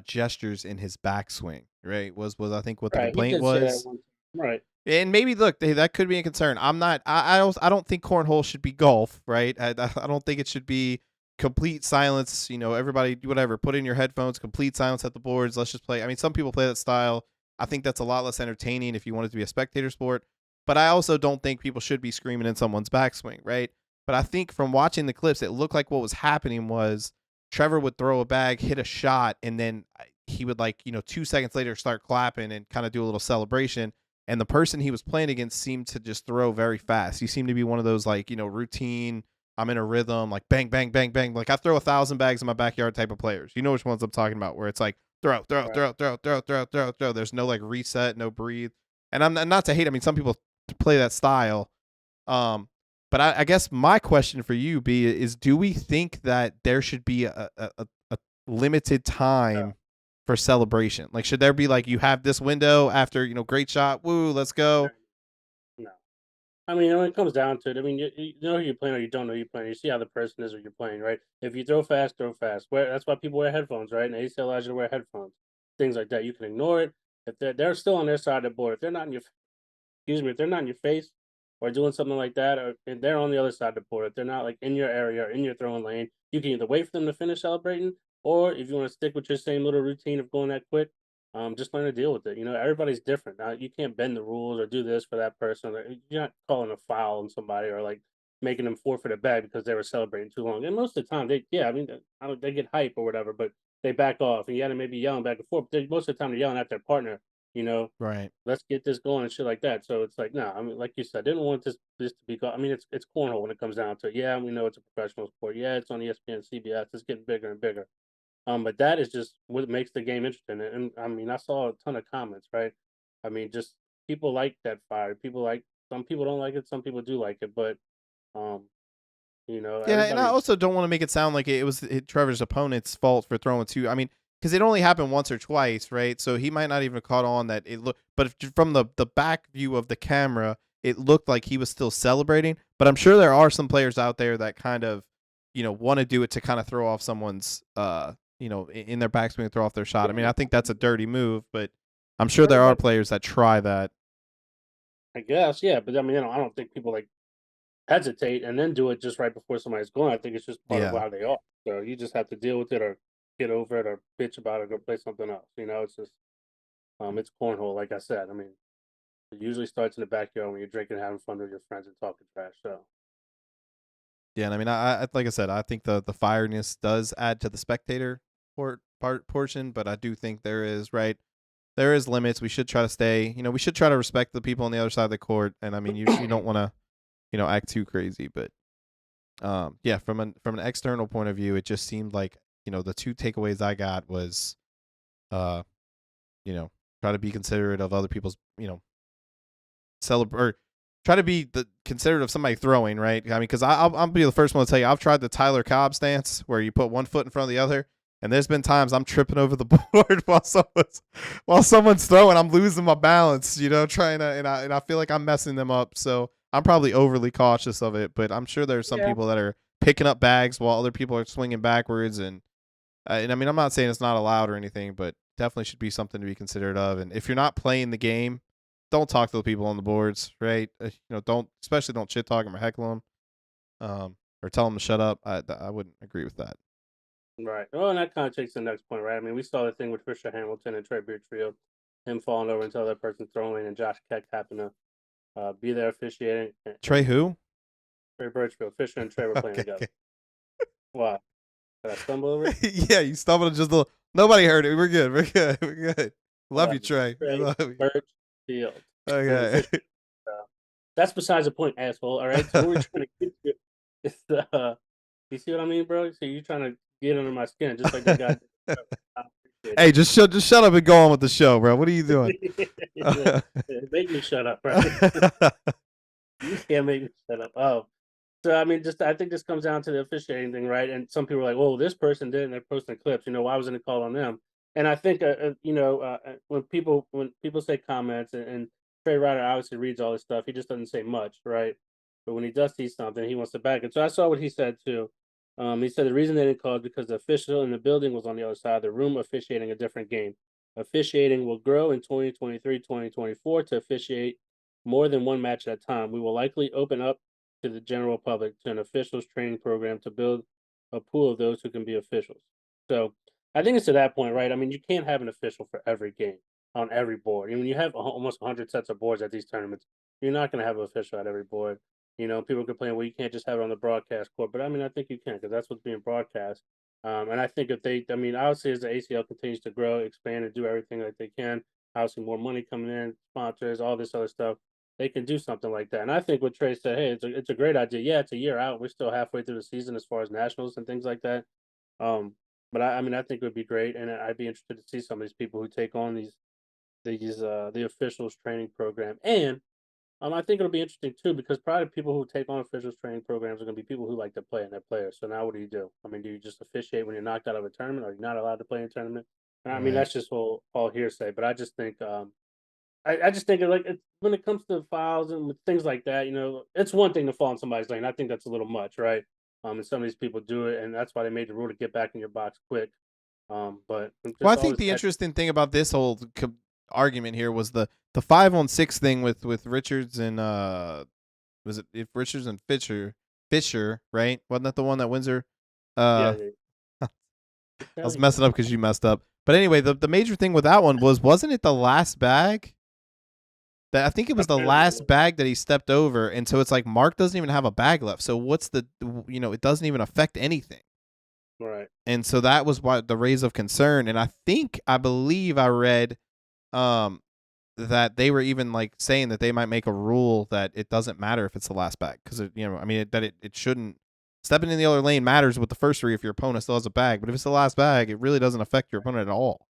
gestures in his backswing, right? Was I think what the Right. He complaint did say that was. one time. Right. And maybe look, that could be a concern. I'm not. I don't think cornhole should be golf, right? I don't think it should be complete silence. Everybody, whatever. Put in your headphones. Complete silence at the boards. Let's just play. I mean, some people play that style. I think that's a lot less entertaining if you want it to be a spectator sport. But I also don't think people should be screaming in someone's backswing, right? But I think from watching the clips, it looked like what was happening was Trevor would throw a bag, hit a shot, and then he would 2 seconds later start clapping and kind of do a little celebration. And the person he was playing against seemed to just throw very fast. He seemed to be one of those routine, I'm in a rhythm, like bang, bang, bang, bang. Like I throw 1,000 bags in my backyard type of players. You know which ones I'm talking about, where it's like throw, throw, Right. throw, throw, throw, throw, throw, throw. There's no reset, no breathe. And I'm not to hate. I mean, some people play that style. But I guess my question for you, B, is do we think that there should be a limited time for celebration? Like, should there be you have this window after, great shot, woo, let's go? No. I mean, when it comes down to it, I mean, you know who you're playing or you don't know who you're playing. You see how the person is or you're playing, right? If you throw fast, throw fast. That's why people wear headphones, right? And ACL allows you to wear headphones. Things like that. You can ignore it. If they're still on their side of the board, if they're not in your if they're not in your face or doing something like that, or if they're on the other side of the board, if they're not in your area or in your throwing lane, you can either wait for them to finish celebrating, or if you want to stick with your same little routine of going that quick, just learn to deal with it. Everybody's different. Now you can't bend the rules or do this for that person. You're not calling a foul on somebody or making them forfeit a bag because they were celebrating too long. And most of the time, I mean, they get hype or whatever, but they back off, and you got to maybe yelling back and forth. But most of the time, they're yelling at their partner. Right. Let's get this going and shit like that. So it's like, no, I mean, like you said, I didn't want this to be. I mean, it's cornhole when it comes down to it. Yeah, we know it's a professional sport. Yeah, it's on ESPN, CBS. It's getting bigger and bigger. But that is just what makes the game interesting. And I mean, I saw a ton of comments, right? I mean, just people like that fire. Some people don't like it, some people do like it, but um, Yeah, and I everybody. also don't want to make it sound like it was Trevor's opponent's fault for throwing two. I mean, because it only happened once or twice, right? So he might not even have caught on that it looked. But from the back view of the camera, it looked like he was still celebrating. But I'm sure there are some players out there that kind of, want to do it to kind of throw off someone's, in their backswing and throw off their shot. I mean, I think that's a dirty move, but I'm sure there are players that try that. I guess, yeah, but I mean, I don't think people hesitate and then do it just right before somebody's going. I think it's just part of Yeah. how they are. So you just have to deal with it or get over it or bitch about it or go play something else. It's just it's cornhole, like I said. I mean, it usually starts in the backyard when you're drinking, having fun with your friends and talking trash. So Yeah, and I mean, I like I said, I think the fireness does add to the spectator portion, but I do think there is limits. We should try to stay, we should try to respect the people on the other side of the court, and I mean, you don't want to, act too crazy, but yeah, from an external point of view, it just seemed like, the two takeaways I got was, uh, try to be considerate of other people's, celebrate. Try to be considerate of somebody throwing, right? I mean, because I'll be the first one to tell you, I've tried the Tyler Cobb stance where you put one foot in front of the other, and there's been times I'm tripping over the board while someone's throwing. I'm losing my balance, trying to, and I feel like I'm messing them up. So I'm probably overly cautious of it, but I'm sure there's some people that are picking up bags while other people are swinging backwards, and I mean, I'm not saying it's not allowed or anything, but definitely should be something to be considerate of. And if you're not playing the game, don't talk to the people on the boards, right? Don't shit talk them or heckle them, or tell them to shut up. I wouldn't agree with that. right. Well, and that kind of takes the next point, right? I mean, we saw the thing with Fisher Hamilton and Trey Beardfield, him falling over until that person throwing, and Josh Keck happened to be there officiating. Trey who? Trey Birchfield, Fisher and Trey were playing together. Wow. Did I stumble over it? Yeah, you stumbled just a little. Nobody heard it. We're good. We're good. We're good. Love you, Trey. Trey Love you. Birchfield. Okay. That's besides the point, asshole. All right. So what we're trying to get to is you see what I mean, bro? So you're trying to get under my skin, just like that guy. Hey, just shut up and go on with the show, bro. What are you doing? Make me shut up, bro. You can't make me shut up. Oh. So I mean, I think this comes down to the officiating thing, right? And some people are like, "Well, this person did, and they're posting clips. Why wasn't it called on them?" And I think, when people say comments, and Trey Ryder obviously reads all this stuff, he just doesn't say much, right? But when he does see something, he wants to back it. So I saw what he said too. He said the reason they didn't call is because the official in the building was on the other side of the room officiating a different game. Officiating will grow in 2023, 2024 to officiate more than one match at a time. We will likely open up to the general public to an officials training program to build a pool of those who can be officials. So I think it's to that point, right? I mean, you can't have an official for every game on every board. I mean, you have almost 100 sets of boards at these tournaments. You're not going to have an official at every board. People complain, well, you can't just have it on the broadcast court, but I mean, I think you can because that's what's being broadcast. And I think obviously, as the ACL continues to grow, expand, and do everything that they can, obviously more money coming in, sponsors, all this other stuff, they can do something like that. And I think what Trey said, hey, it's a great idea. Yeah, it's a year out. We're still halfway through the season as far as nationals and things like that. But I mean, I think it would be great, and I'd be interested to see some of these people who take on the officials training program. And I think it'll be interesting too because probably people who take on officials training programs are going to be people who like to play and they're players. So now what do? I mean, do you just officiate when you're knocked out of a tournament, or you're not allowed to play in a tournament? And I mean, that's just all hearsay. But I just think I just think when it comes to fouls and with things like that, it's one thing to fall in somebody's lane. I think that's a little much, right? And some of these people do it, and that's why they made the rule to get back in your box quick. But Well, I think the interesting thing about this whole argument here was the 5-on-6 thing with Richards and was it if Richards and Fisher, right? Wasn't that the one that Windsor? Yeah. I was messing up because you messed up. But anyway, the major thing with that one wasn't it the last bag? That I think it was the last bag that he stepped over, and so it's like Mark doesn't even have a bag left. So what's it doesn't even affect anything. Right. And so that was why the raise of concern. And I believe I read that they were even like saying that they might make a rule that it doesn't matter if it's the last bag because it shouldn't Stepping in the other lane matters with the first 3 if your opponent still has a bag, but if it's the last bag, it really doesn't affect your opponent at all.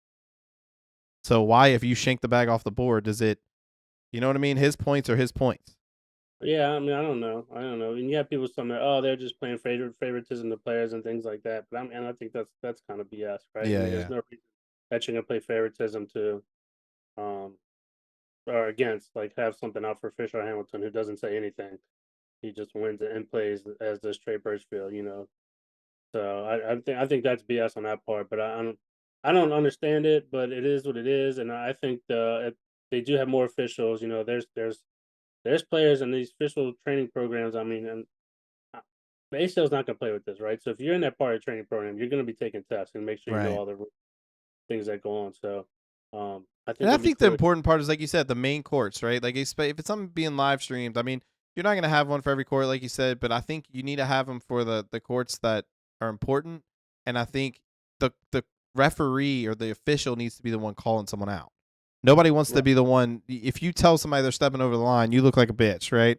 So why, if you shank the bag off the board, does it, you know what I mean? His points are his points. Yeah, I mean, I don't know. And you have people saying, "Oh, they're just playing favoritism to players and things like that." But I think that's kind of BS, right? I mean, there's no reason that you're gonna play favoritism to, um, or against, like have something out for Fisher or Hamilton who doesn't say anything. He just wins and plays as does Trey Birchfield, So I think that's BS on that part. But I don't understand it, but it is what it is, and I think they do have more officials. There's players in these official training programs. I mean, and uh, the ACL's not going to play with this, right? So if you're in that part of the training program, you're going to be taking tests and make sure you know Right. all the things that go on. So I think And I it'd be think the cool. important part is, like you said, the main courts, right? Like if it's something being live streamed, I mean, you're not going to have one for every court, like you said, but I think you need to have them for the courts that are important. And I think the referee or the official needs to be the one calling someone out. Nobody wants to Right. be the one. If you tell somebody they're stepping over the line, you look like a bitch, right?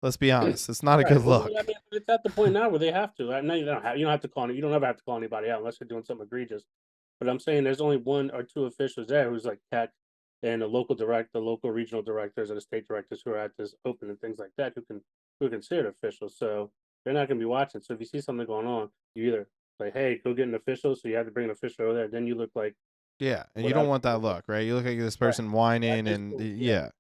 Let's be honest. It's not a Right. good Well, look. I mean, it's at the point now where they have to. Right? Now you don't have to call. You don't ever have to call anybody out unless you're doing something egregious. But I'm saying there's only 1 or 2 officials there who's like Cat and the local regional directors, and the state directors who are at this open and things like that who are considered officials. So they're not going to be watching. So if you see something going on, you either like, hey, go get an official. So you have to bring an official over there. Then you look like Yeah, and you don't whatever. want that look, right? You look like this Right. person whining, That is and cool. yeah,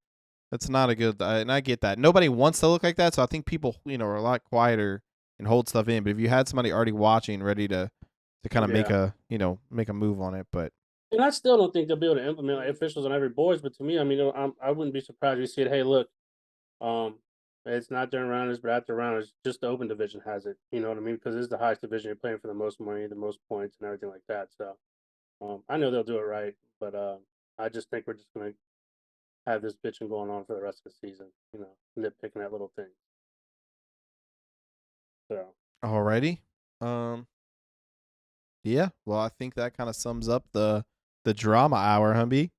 that's not a good. And I get that. Nobody wants to look like that, so I think people, are a lot quieter and hold stuff in. But if you had somebody already watching, ready to kind of make Yeah. make a move on it, but And I still don't think they'll be able to implement like, officials on every boards. But to me, I mean, I wouldn't be surprised if you see it. Hey, look, Um, it's not during rounders, but after rounders, just the open division has it. You know what I mean? Because it's the highest division. You're playing for the most money, the most points, and everything like that. So, I know they'll do it right, but I just think we're just gonna have this bitching going on for the rest of the season. Nitpicking at little things. So, alrighty. Yeah. Well, I think that kind of sums up the drama hour, Humby.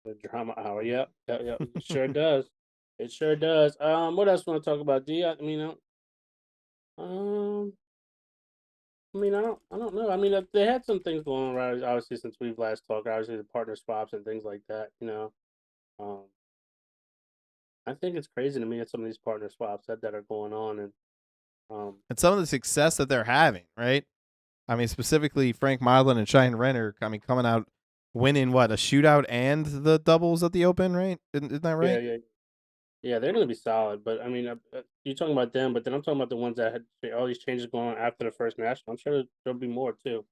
the drama hour. Yep, yep, yep. It sure does. It sure does. What else want to talk about? D? Um, I don't know. I mean, they had some things going on, right? Obviously, since we've last talked, obviously the partner swaps and things like that. Um, I think it's crazy to me at some of these partner swaps that are going on, and And some of the success that they're having, right? I mean, specifically Frank Milan and Cheyenne Renner. I mean, coming out winning what, a shootout and the doubles at the Open, right? Isn't that yeah, right? yeah, yeah, they're gonna be solid. But I mean, you're talking about them, but then I'm talking about the ones that had all these changes going on after the first national. I'm sure there'll be more too.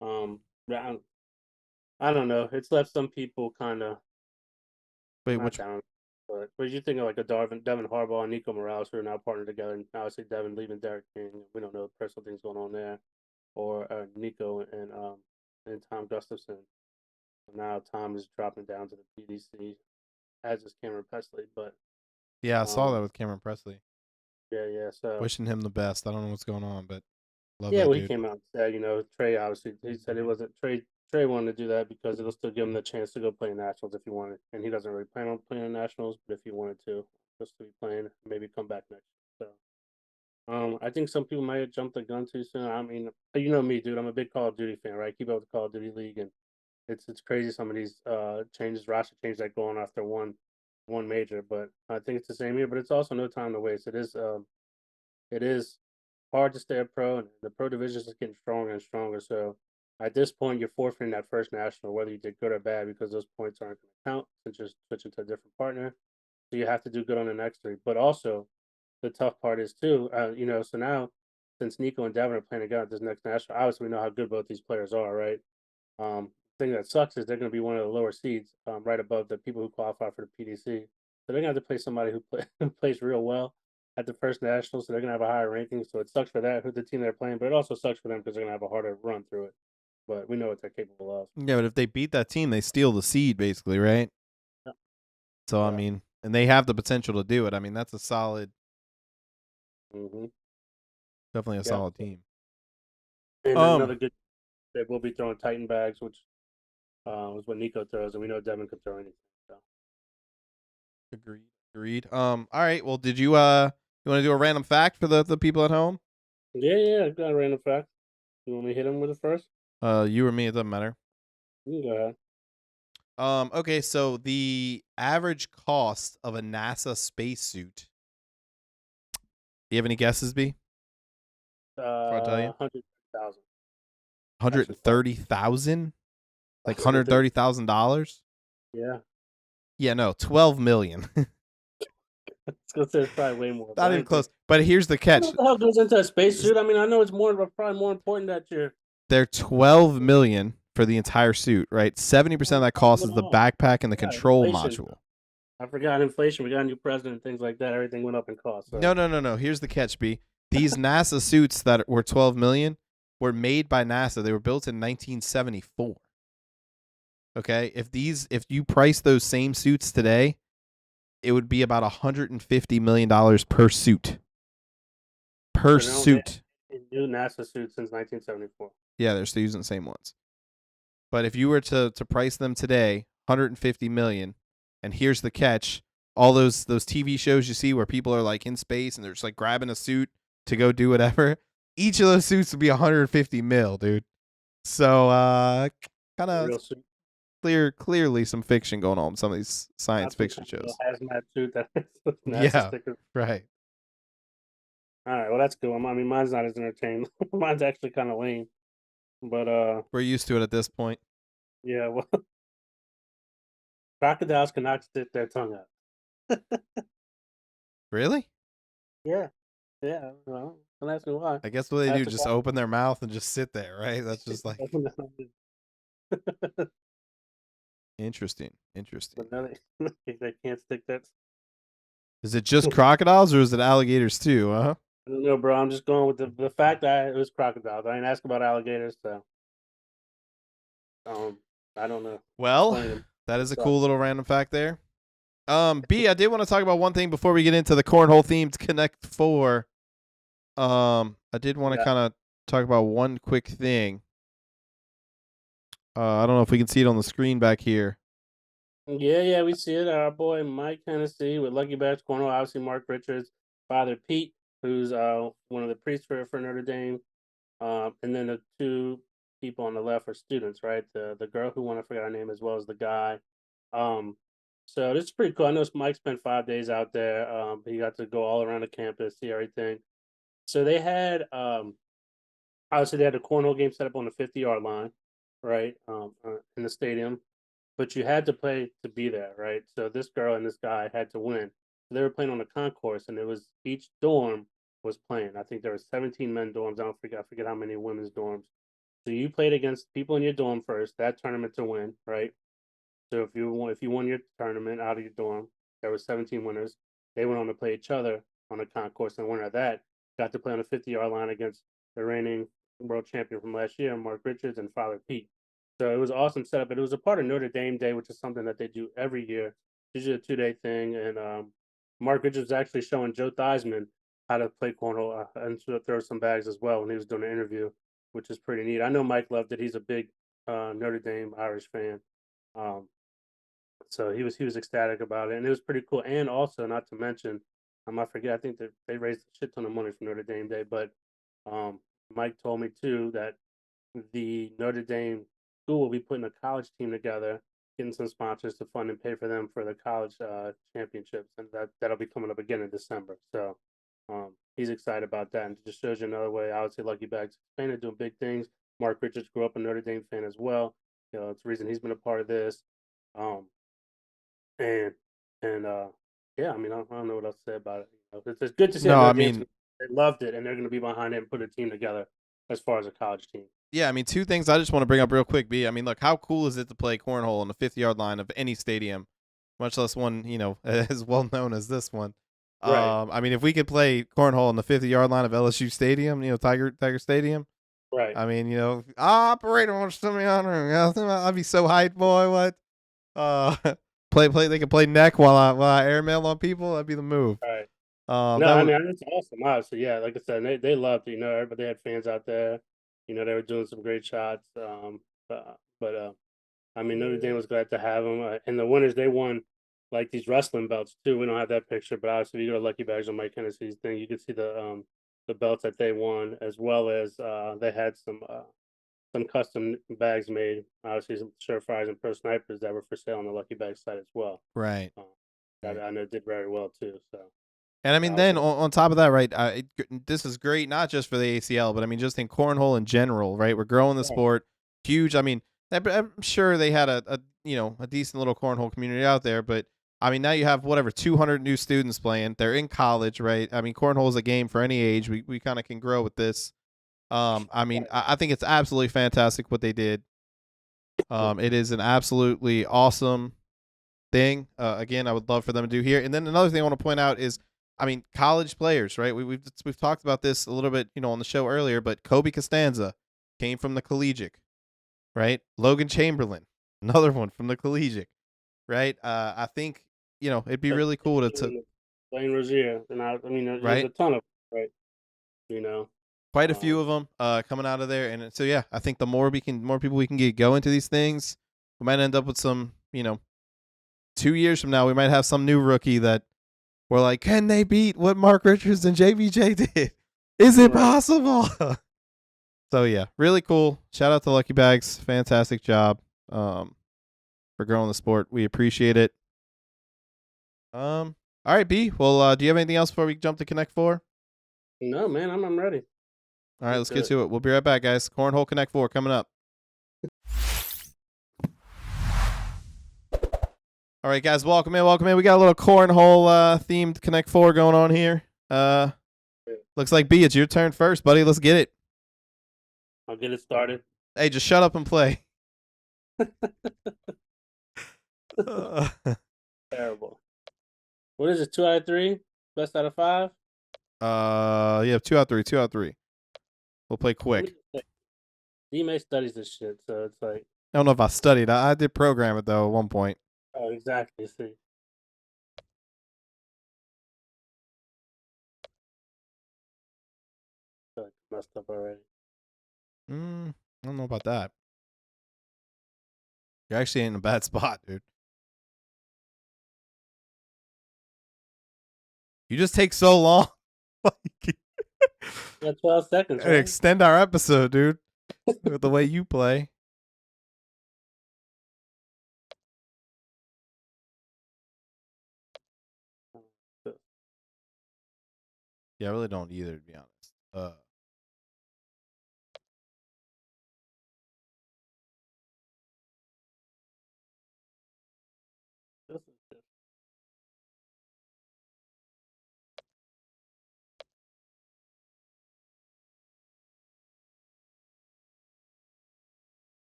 But I don't know. It's left some people kind of Wait, not which? down. But you think of like a Devin Harbaugh and Nico Morales who are now partnered together, and obviously Devin leaving Derek King. We don't know the personal things going on there, or Nico and Tom Gustafson. Now Tom is dropping down to the PDC, as is Cameron Presley. But Yeah, I saw um, that with Cameron Presley. yeah, yeah. So Wishing him the best. I don't know what's going on, but love yeah, that well, he dude. came out and said, Trey obviously he said it wasn't Trey. Trey wanted to do that because it'll still give him the chance to go play in nationals if he wanted, and he doesn't really plan on playing in nationals. But if he wanted to, just to be playing, maybe come back next year. So I think some people might have jumped the gun too soon. I mean, you know me, dude. I'm a big Call of Duty fan, right? Keep up with the Call of Duty League, and it's crazy some of these changes, roster changes that go on after one major. But I think it's the same here. But it's also no time to waste. It is hard to stay a pro, and the pro division is getting stronger and stronger. So at this point, you're forfeiting that first national, whether you did good or bad, because those points aren't going to count since you're switching to a different partner. So you have to do good on the next 3. But also, the tough part is too, so now since Nico and Devin are playing together at this next national, obviously we know how good both these players are, right? Thing that sucks is they're going to be one of the lower seeds, right above the people who qualify for the PDC. So they're going to have to play somebody who plays real well at the first national, so they're going to have a higher ranking. So it sucks for that, who the team they're playing, but it also sucks for them because they're going to have a harder run through it. But we know what they're capable of. Yeah, but if they beat that team, they steal the seed, basically, right? Yeah. So I Yeah. mean, and they have the potential to do it. I mean, that's a solid, Mm-hmm. definitely a Yeah. solid team. And Um, another good, they will be throwing Titan bags, which was what Nico throws, and we know Devin could throw anything. So. agreed. All right. Well, did you want to do a random fact for the people at home? Yeah, I got a random fact. You want me to hit him with it first? You or me, it doesn't matter. You can go ahead. Okay, so the average cost of a NASA spacesuit. Do you have any guesses, B? Before I tell you, 100,000. 130,000, like That's what I think. $130,000. Yeah. Yeah, no, 12 million. I was gonna say it's probably way more, but Not I even didn't think. close. But here's the I don't know catch: what the hell goes into a spacesuit. I mean, I know it's probably more important that you're. they're 12 million for the entire suit, right? 70% of that cost is the Phenomenal. backpack and the Yeah, control inflation. module. I forgot inflation. We got a new president, things like that. Everything went up in cost. So. No. Here's the catch, B. These NASA suits that were 12 million were made by NASA. They were built in 1974. Okay? If you price those same suits today, it would be about $150 million per suit. Per So they suit. new NASA suits since 1974. Yeah, they're still using the same ones. But if you were to price them today, 150 million, and here's the catch: all those TV shows you see where people are like in space and they're just like grabbing a suit to go do whatever. Each of those suits would be 150 mil, dude. So kind A of real suit. clearly some fiction going on in some of these science Not some fiction kind of shows. hazmat suit that has NASA Yeah, stickers. right. All right, well that's cool. I mean, mine's not as entertaining. Mine's actually kind of lame. But We're used to it at this point. yeah. Well, crocodiles cannot stick their tongue out. Really? Yeah, yeah. Well, don't ask me why. I guess what they I have do, to just call. open their mouth and just sit there, right? That's just like interesting. But no, they can't stick that. Is it just crocodiles or is it alligators too, huh? I don't know, bro. I'm just going with the fact that it was crocodiles. I ain't asked about alligators, so um, I don't know. Well, Explain them. that is a Suck. cool little random fact there. B, I did want to talk about one thing before we get into the cornhole themed Connect 4. I did want to Yeah. kind of talk about one quick thing. I don't know if we can see it on the screen back here. Yeah, we see it. Our boy Mike Hennessy with Lucky Bags Cornhole. Obviously, Mark Richards' father Pete, who's one of the priests for Notre Dame. And then the two people on the left are students, right? The girl who won, I forgot her name, as well as the guy. Um, so this is pretty cool. I know Mike spent 5 days out there. He got to go all around the campus, see everything. So they had obviously they had a cornhole game set up on the 50-yard line, right? In the stadium. But you had to play to be there, right? So this girl and this guy had to win. So they were playing on the concourse, and it was each dorm was playing. I think there were 17 men dorms. I forget how many women's dorms. So you played against people in your dorm first. That tournament to win, right? So if you won your tournament out of your dorm, there were 17 winners. They went on to play each other on the concourse, and the winner of that got to play on the 50-yard line against the reigning world champion from last year, Mark Richards, and Father Pete. So it was an awesome setup. But it was a part of Notre Dame Day, which is something that they do every year. It's usually a 2-day thing, and Mark Richards was actually showing Joe Theismann how to play cornhole and throw some bags as well when he was doing an interview, which is pretty neat. I know Mike loved it. He's a big Notre Dame Irish fan. Um, so he was ecstatic about it, and it was pretty cool. And also, not to mention, I forget. I think that they raised a shit ton of money for Notre Dame Day, but um, Mike told me too that the Notre Dame school will be putting a college team together, getting some sponsors to fund and pay for them for the college championships, and that'll be coming up again in December. So he's excited about that, and it just shows you another way. I would say Lucky Bags expanded, doing big things. Mark Richards grew up a Notre Dame fan as well. You know, it's the reason he's been a part of this. Um, and and yeah, I mean, I don't know what else to say about it. You know, it's good to see that No, I Notre Dame's mean, they loved it, and they're going to be behind it and put a team together as far as a college team. yeah, I mean, two things I just want to bring up real quick, B. I mean, look, how cool is it to play cornhole on the 50-yard line of any stadium, much less one, as well known as this one. Right, I mean, if we could play cornhole on the 50-yard line of LSU Stadium, Tiger Stadium, right. I mean, operator wants to be on her. I'd be so hyped, boy. What? Uh, play. They can play neck while I airmail on people. That'd be the move. Right. No, That I was mean it's awesome. Obviously, yeah. Like I said, they loved it. You know, everybody had fans out there. You know, they were doing some great shots. But I mean, Notre Dame was glad to have them. And the winners, they won like these wrestling belts too. We don't have that picture, but obviously, if you go to Lucky Bags on Mike Hennessy's thing, you can see the belts that they won, as well as they had some custom bags made. Obviously, some surefires and pro snipers that were for sale on the Lucky Bag site as well. Right. That I know did very well too. So. And I mean, then on top of that, right? This is great, not just for the ACL, but I mean, just in cornhole in general, right? We're growing the sport, huge. I mean, I'm sure they had a decent little cornhole community out there, but I mean, now you have 200 new students playing. They're in college, right? I mean, cornhole is a game for any age. We kind of can grow with this. I mean, I think it's absolutely fantastic what they did. It is an absolutely awesome thing. Again, I would love for them to do here. And then another thing I want to point out is, I mean, college players, right? We've talked about this a little bit, on the show earlier, but Kobe Costanza came from the collegiate, right? Logan Chamberlain, another one from the collegiate, right? I think, it'd be really cool to Wayne Rozier, and I mean, there's right? a ton of right, quite a few of them coming out of there, and so yeah, I think the more people we can get going to these things, we might end up with some, 2 years from now, we might have some new rookie that we're like, can they beat what Mark Richards and JBJ did? Is it possible? So yeah, really cool. Shout out to Lucky Bags. Fantastic job for growing the sport. We appreciate it. All right, B. Well, do you have anything else before we jump to Connect 4? No, man, I'm ready. All right, let's get to it. We'll be right back, guys. Cornhole Connect 4 coming up. All right, guys, welcome in. We got a little cornhole themed Connect 4 going on here. Looks like B, it's your turn first, buddy. Let's get it. I'll get it started. Hey, just shut up and play. Terrible. What is it? 2 out of 3? Best out of 5? Yeah, 2 out of 3. We'll play quick. DMays studies this shit, so it's like. I don't know if I studied. I did program it though at one point. Oh, exactly. See. Messed up already. I don't know about that. You're actually in a bad spot, dude. You just take so long. Yeah, 12 seconds. Right? Extend our episode, dude. With the way you play. Yeah, I really don't either, to be honest.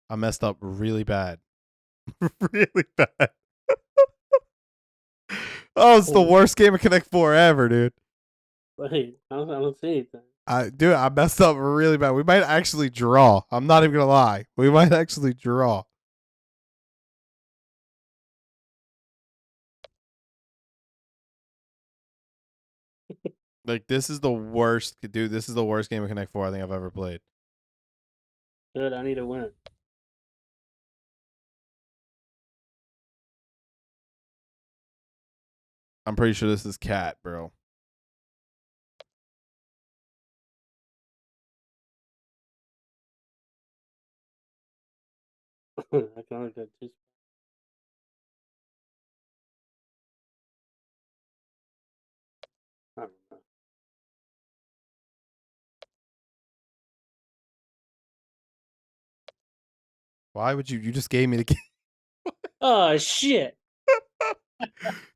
I messed up really bad. Really bad. Oh, it's the worst game of Connect 4 ever, dude. Wait, I don't see anything. I messed up really bad. We might actually draw. I'm not even gonna lie. We might actually draw. Like, this is the worst, dude. This is the worst game of Connect 4 I think I've ever played. Good, I need a win. I'm pretty sure this is cat, bro. I can only get 2. I don't know. Why would you just gave me the game? Oh shit.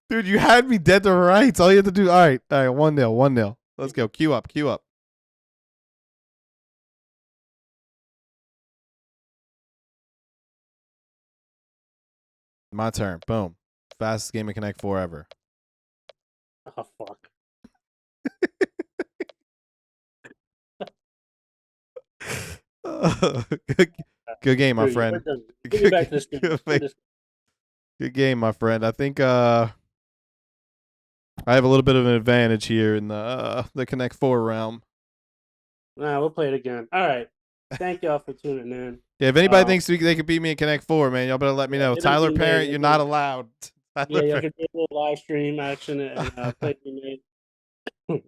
Dude, you had me dead to rights. All you have to do. All right, 1-0. Let's go. Queue up. My turn. Boom. Fastest game of Connect 4 ever. Oh fuck. Good game, my friend. Give me back to the Good game, my friend. I think I have a little bit of an advantage here in the Connect 4 realm. Nah, we'll play it again. All right. thank y'all for tuning in. Yeah, if anybody thinks they could beat me in Connect 4, man, y'all better let me know. hit Tyler them Parent, DMays, you're not allowed. Yeah, Tyler y'all Parent. can do a little live stream action and play DMays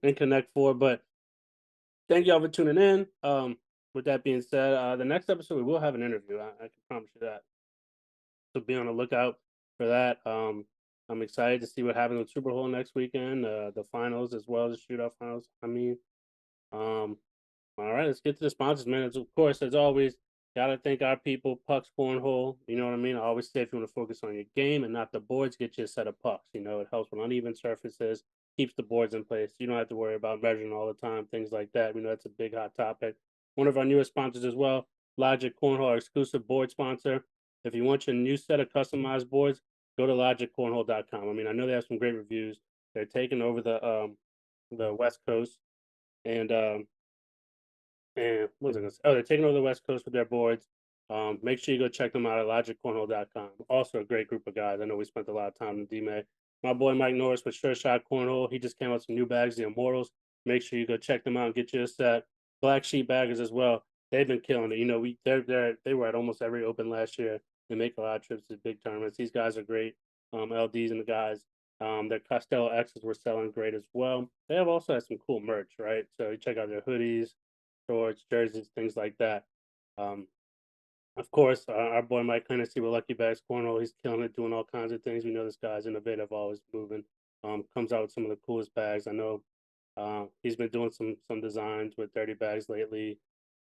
and Connect 4. But thank y'all for tuning in. With that being said, the next episode we will have an interview. I can promise you that. So be on the lookout for that. I'm excited to see what happens with Super Bowl next weekend, the finals as well as the shootout finals. All right, let's get to the sponsors, man. Of course, as always, gotta thank our people, Pucks Cornhole. You know what I mean? I always say if you want to focus on your game and not the boards, get you a set of pucks. You know, it helps with uneven surfaces, keeps the boards in place. You don't have to worry about measuring all the time, things like that. We know that's a big hot topic. One of our newest sponsors as well, Logic Cornhole, our exclusive board sponsor. If you want your new set of customized boards, go to logiccornhole.com. I mean, I know they have some great reviews. They're taking over the West Coast, and what was I gonna say? Oh, they're taking over the West Coast with their boards. Make sure you go check them out at logiccornhole.com. Also a great group of guys. I know we spent a lot of time in DMay. My boy Mike Norris with Sure Shot Cornhole. He just came out with some new bags, the Immortals. Make sure you go check them out and get you a set. Black Sheep Baggers as well. They've been killing it. You know, they were at almost every open last year. They make a lot of trips to big tournaments. These guys are great. LDs and the guys. Their Costello X's were selling great as well. They have also had some cool merch, right? So you check out their hoodies, shorts, jerseys, things like that. Of course, our boy Mike Hennessy with Lucky Bags Cornhole, he's killing it, doing all kinds of things. We know this guy's innovative, always moving. Comes out with some of the coolest bags. I know he's been doing some designs with dirty bags lately,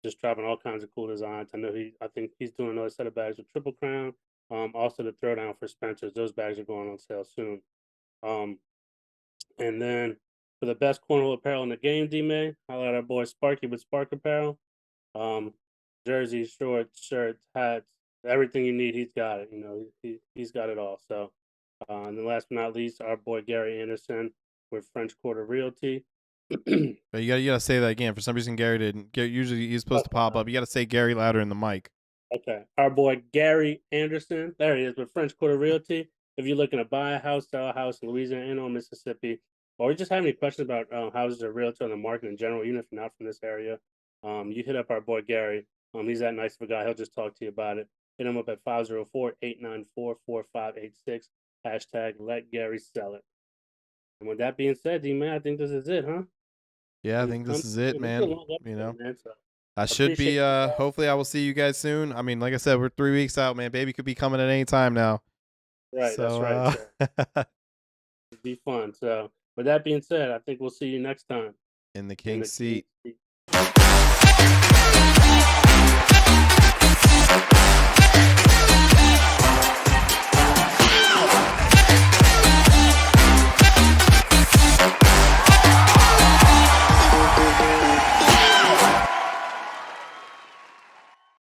just dropping all kinds of cool designs. I think he's doing another set of bags with Triple Crown. Also the throwdown for Spencer's. Those bags are going on sale soon. And then for the best cornhole apparel in the game, D-May, highlight our boy Sparky with Spark Apparel. Jerseys, shorts, shirts, hats, everything you need, he's got it. You know, he's got it all. So, and then last but not least, our boy Gary Anderson with French Quarter Realty. But you gotta say that again. For some reason, Gary didn't. Usually he's supposed to pop up. You gotta say Gary louder in the mic. Okay. Our boy Gary Anderson, there he is with French Quarter Realty. If you're looking to buy a house, sell a house in Louisiana and or Mississippi, or you just have any questions about houses or realtor and the market in general, even if you're not from this area, you hit up our boy Gary. He's that nice of a guy. He'll just talk to you about it. Hit him up at 504-894-4586. Hashtag let Gary sell it. And with that being said, D-Man, I think this is it, huh? Yeah, I think this is it, man. You know, I should be. Hopefully, I will see you guys soon. I mean, like I said, we're 3 weeks out, man. Baby could be coming at any time now. Right, so, that's right. It'd be fun. So, with that being said, I think we'll see you next time in the King's Seat.